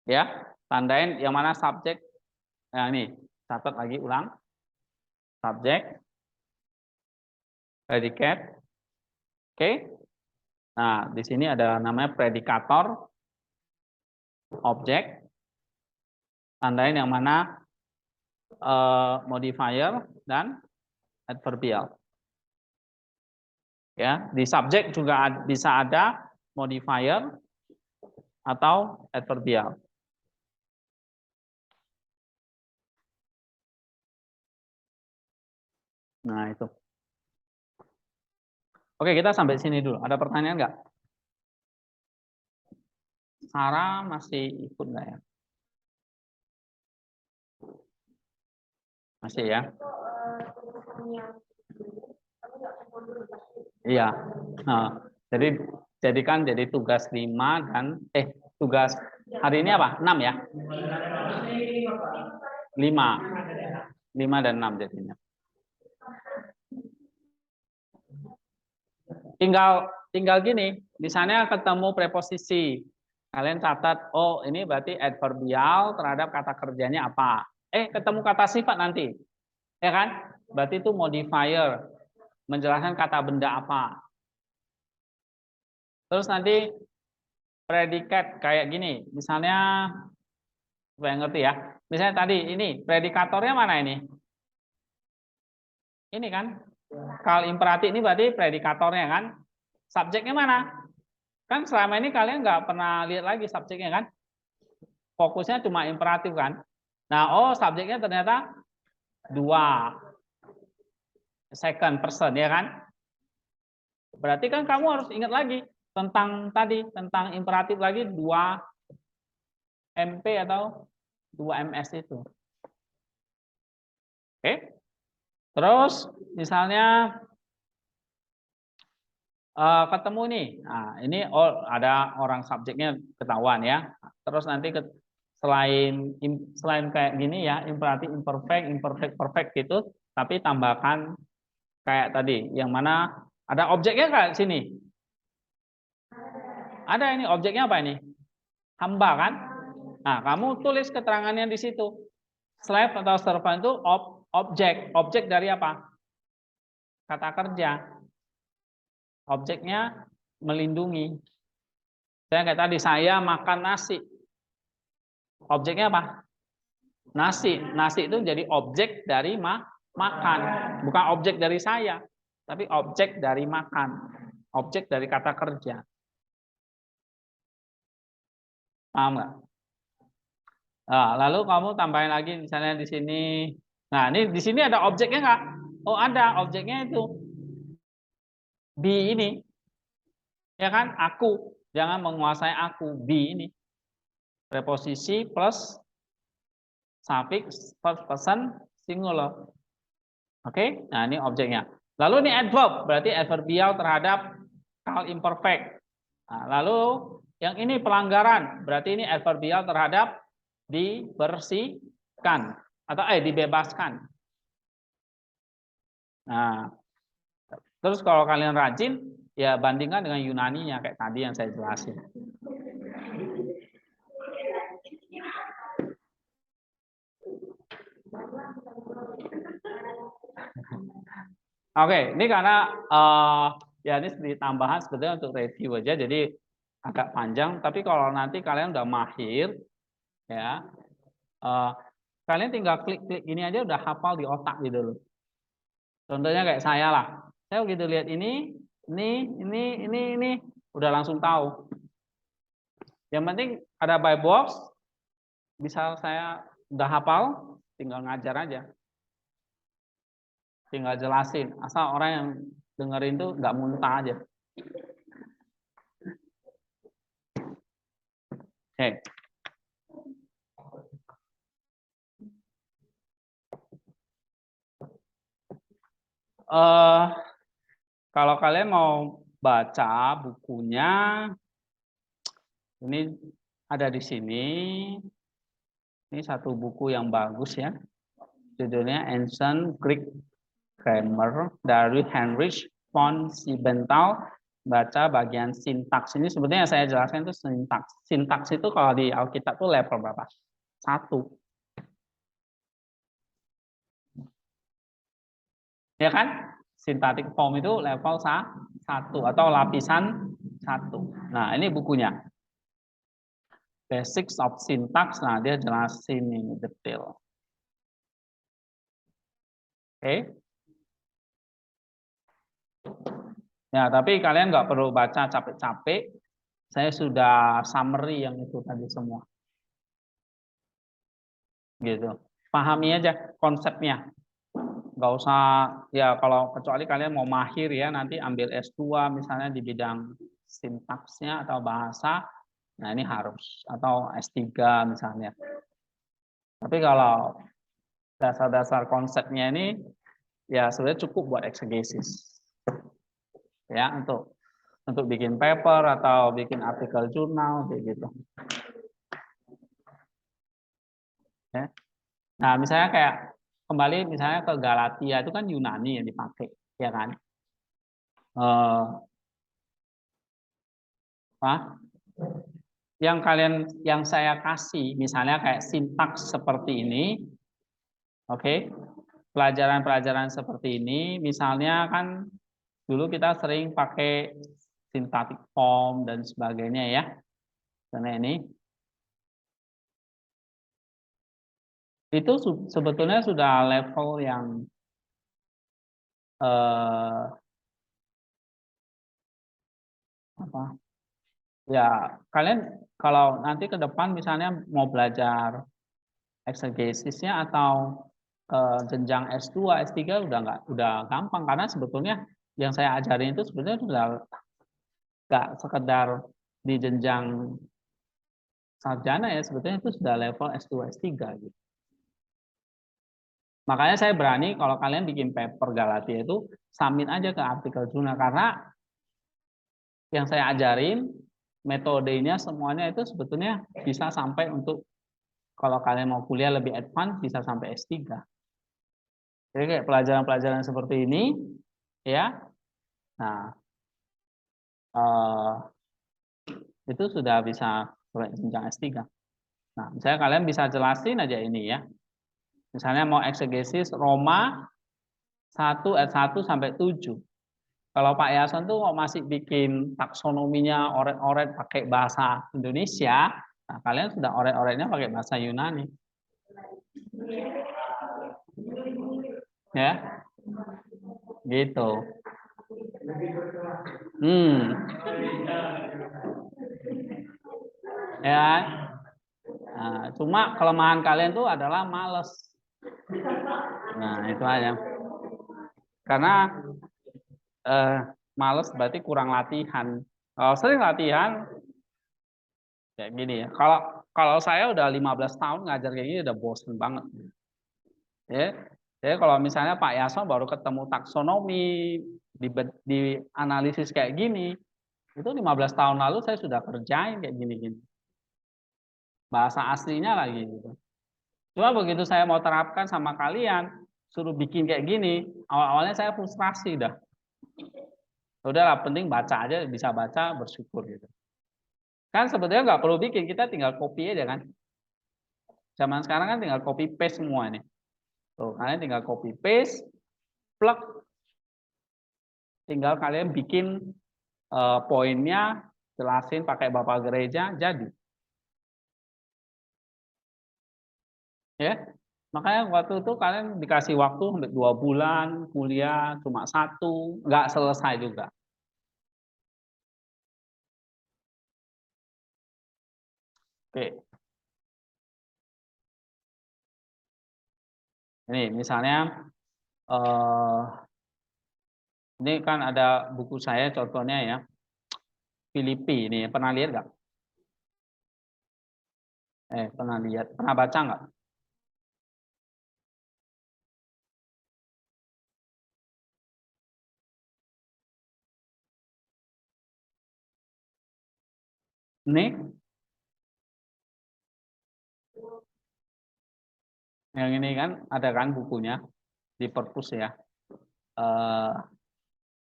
Ya, tandain yang mana subjek. Nah, ini catat lagi ulang. Subjek, predicate. Oke. Nah, di sini ada namanya predikator, objek. Tandain yang mana modifier dan adverbial. Ya, di subjek juga bisa ada modifier atau adverbial. Nah, itu. Oke, kita sampai sini dulu. Ada pertanyaan nggak? Sarah masih ikut nggak ya? Masih ya? Iya. Nah, jadi kan jadi tugas 5 dan tugas hari ini apa? 6 ya? 5. 5 dan 6 jadinya. Tinggal gini, misalnya ketemu preposisi. Kalian catat, oh ini berarti adverbial terhadap kata kerjanya apa. Ketemu kata sifat nanti. Ya kan? Berarti itu modifier, menjelaskan kata benda apa. Terus nanti predikat kayak gini, misalnya supaya ngerti ya. Misalnya tadi ini predikatornya mana ini? Ini kan. Kalau imperatif ini berarti predikatornya kan. Subjeknya mana? Kan selama ini kalian nggak pernah lihat lagi subjeknya kan. Fokusnya cuma imperatif kan. Nah, subjeknya ternyata 2 second person ya kan. Berarti kan kamu harus ingat lagi tentang tadi, tentang imperatif lagi 2 MP atau 2 MS itu. Oke. Terus misalnya ketemu nih. Nah, ini ada orang subjeknya ketahuan ya. Terus nanti selain kayak gini ya, imperatif, imperfect, imperfect, perfect gitu, tapi tambahkan kayak tadi yang mana ada objeknya kayak sini. Ada ini objeknya apa ini? Hamba kan? Nah, kamu tulis keterangannya di situ. Slave atau servant itu objek dari apa? Kata kerja. Objeknya melindungi. Saya kayak tadi, saya makan nasi. Objeknya apa? Nasi. Nasi itu jadi objek dari makan. Bukan objek dari saya, tapi objek dari makan. Objek dari kata kerja. Paham nggak? Nah, lalu kamu tambahin lagi misalnya di sini. Nah, ini di sini ada objeknya nggak? Oh, ada objeknya itu. Be ini. Ya kan? Aku. Jangan menguasai aku. Be ini. Preposisi plus suffix first person singular. Oke? Nah, ini objeknya. Lalu ini adverb, berarti adverbial terhadap hal imperfect. Nah, lalu yang ini pelanggaran, berarti ini adverbial terhadap dibersihkan atau dibebaskan. Nah, terus kalau kalian rajin, ya bandingkan dengan Yunani-nya kayak tadi yang saya jelasin. Oke, ini karena ya ini sedikit tambahan sebetulnya untuk review aja, jadi agak panjang. Tapi kalau nanti kalian udah mahir, ya kalian tinggal klik-klik ini aja udah hafal di otak gitu loh. Contohnya kayak saya lah, saya begitu lihat ini, udah langsung tahu. Yang penting ada by box, bisa saya udah hafal, tinggal ngajar aja. tinggal jelasin. Asal orang yang dengerin tuh nggak muntah aja. Oke. Kalau kalian mau baca bukunya, ini ada di sini. Ini satu buku yang bagus ya. Judulnya Ancient Greek Grammar dari Heinrich von Siebenthal. Baca bagian sintaks. Ini sebetulnya saya jelaskan itu sintaks. Sintaks itu kalau di Alkitab itu level berapa? 1. Ya kan? Syntactic form itu level 1 atau lapisan 1. Nah, ini bukunya. Basics of Syntax. Nah, dia jelasin ini detail. Oke. Ya, tapi kalian nggak perlu baca capek-capek. Saya sudah summary yang itu tadi semua. Gitu. Pahami aja konsepnya. Nggak usah, ya kalau kecuali kalian mau mahir ya, nanti ambil S2 misalnya di bidang sintaksnya atau bahasa, nah ini harus. Atau S3 misalnya. Tapi kalau dasar-dasar konsepnya ini, ya sebenarnya cukup buat eksegesis. Ya, untuk bikin paper atau bikin artikel jurnal kayak gitu. Ya. Nah, misalnya kayak kembali misalnya ke Galatia itu kan Yunani yang dipakai, ya kan? Yang saya kasih misalnya kayak sintaks seperti ini, oke? Pelajaran-pelajaran seperti ini, misalnya kan dulu kita sering pakai syntactic form dan sebagainya ya. Karena ini itu sebetulnya sudah level yang apa? Ya, kalian kalau nanti ke depan misalnya mau belajar eksegesinya atau jenjang S2, S3 udah gampang karena sebetulnya yang saya ajarin itu sebetulnya sudah nggak sekedar di jenjang sarjana ya, sebetulnya itu sudah level S2, S3 gitu. Makanya saya berani kalau kalian bikin paper Galatia itu submit aja ke artikel jurnal karena yang saya ajarin metodenya semuanya itu sebetulnya bisa sampai untuk kalau kalian mau kuliah lebih advance bisa sampai S3. Jadi kayak pelajaran-pelajaran seperti ini ya. Nah, itu sudah bisa jenjang S3. Nah, misalnya kalian bisa jelasin aja ini ya. Misalnya mau eksegesis Roma 1 ayat 1 sampai 7. Kalau Pak Yason tuh masih bikin taksonominya oret-oret pakai bahasa Indonesia, nah kalian sudah oret-oretnya pakai bahasa Yunani. Ya. Gitu. Ya. Nah, cuma kelemahan kalian tuh adalah males. Nah, itu aja. Karena males berarti kurang latihan. Kalau sering latihan kayak gini ya. Kalau saya udah 15 tahun ngajar kayak gini udah bosen banget. Ya. Jadi kalau misalnya Pak Yason baru ketemu taksonomi di analisis kayak gini, itu 15 tahun lalu saya sudah kerjain kayak gini-gini. Bahasa aslinya lagi gitu. Cuma begitu saya mau terapkan sama kalian, suruh bikin kayak gini, awal-awalnya saya frustrasi dah. Udahlah, penting baca aja, bisa baca, bersyukur gitu. Kan sebetulnya nggak perlu bikin, kita tinggal copy aja kan. Zaman sekarang kan tinggal copy paste semua nih. Tuh, kalian tinggal copy paste, plug, tinggal kalian bikin poinnya, jelasin pakai Bapak Gereja, jadi. Ya, makanya waktu itu kalian dikasih waktu sampai 2 bulan, kuliah cuma 1, nggak selesai juga. Oke. Ini misalnya Ini kan ada buku saya contohnya ya, Filipi ini, pernah lihat nggak? Pernah lihat, pernah baca nggak? Ini yang ini kan ada kan bukunya di perpus ya.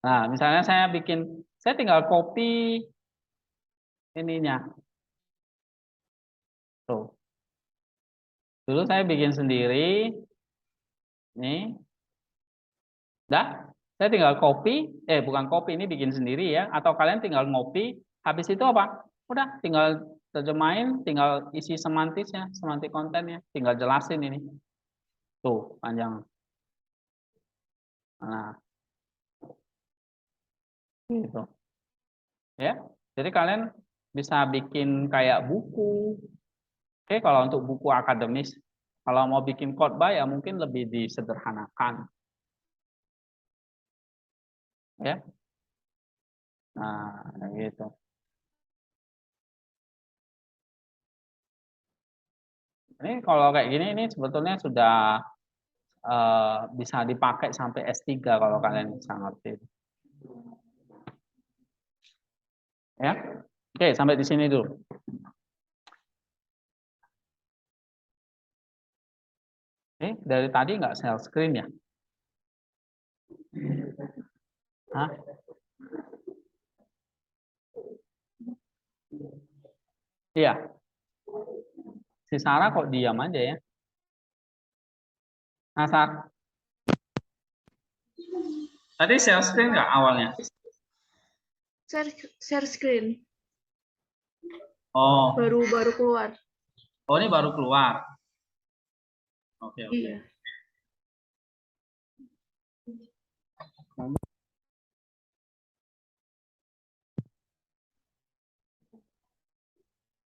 Nah, misalnya saya tinggal copy ininya. Tuh. Dulu saya bikin sendiri. Nih, dah. Saya tinggal copy, bukan copy, ini bikin sendiri ya. Atau kalian tinggal ngopi, habis itu apa? Udah, tinggal terjemahin, tinggal isi semantisnya, semantik kontennya, tinggal jelasin ini. Tuh, panjang. Nah, gitu. Ya. Jadi kalian bisa bikin kayak buku. Oke, kalau untuk buku akademis, kalau mau bikin khotbah ya mungkin lebih disederhanakan. Ya. Nah, gitu. Ini kalau kayak gini ini sebetulnya sudah bisa dipakai sampai S3 kalau kalian bisa ngerti. Ya. Oke, sampai di sini dulu. Dari tadi nggak share screen ya? Hah? Iya. Si Sarah kok diam aja ya? Nah, tadi share screen nggak awalnya? Share screen. Oh. Baru keluar. Oh, ini baru keluar. Oke. Iya.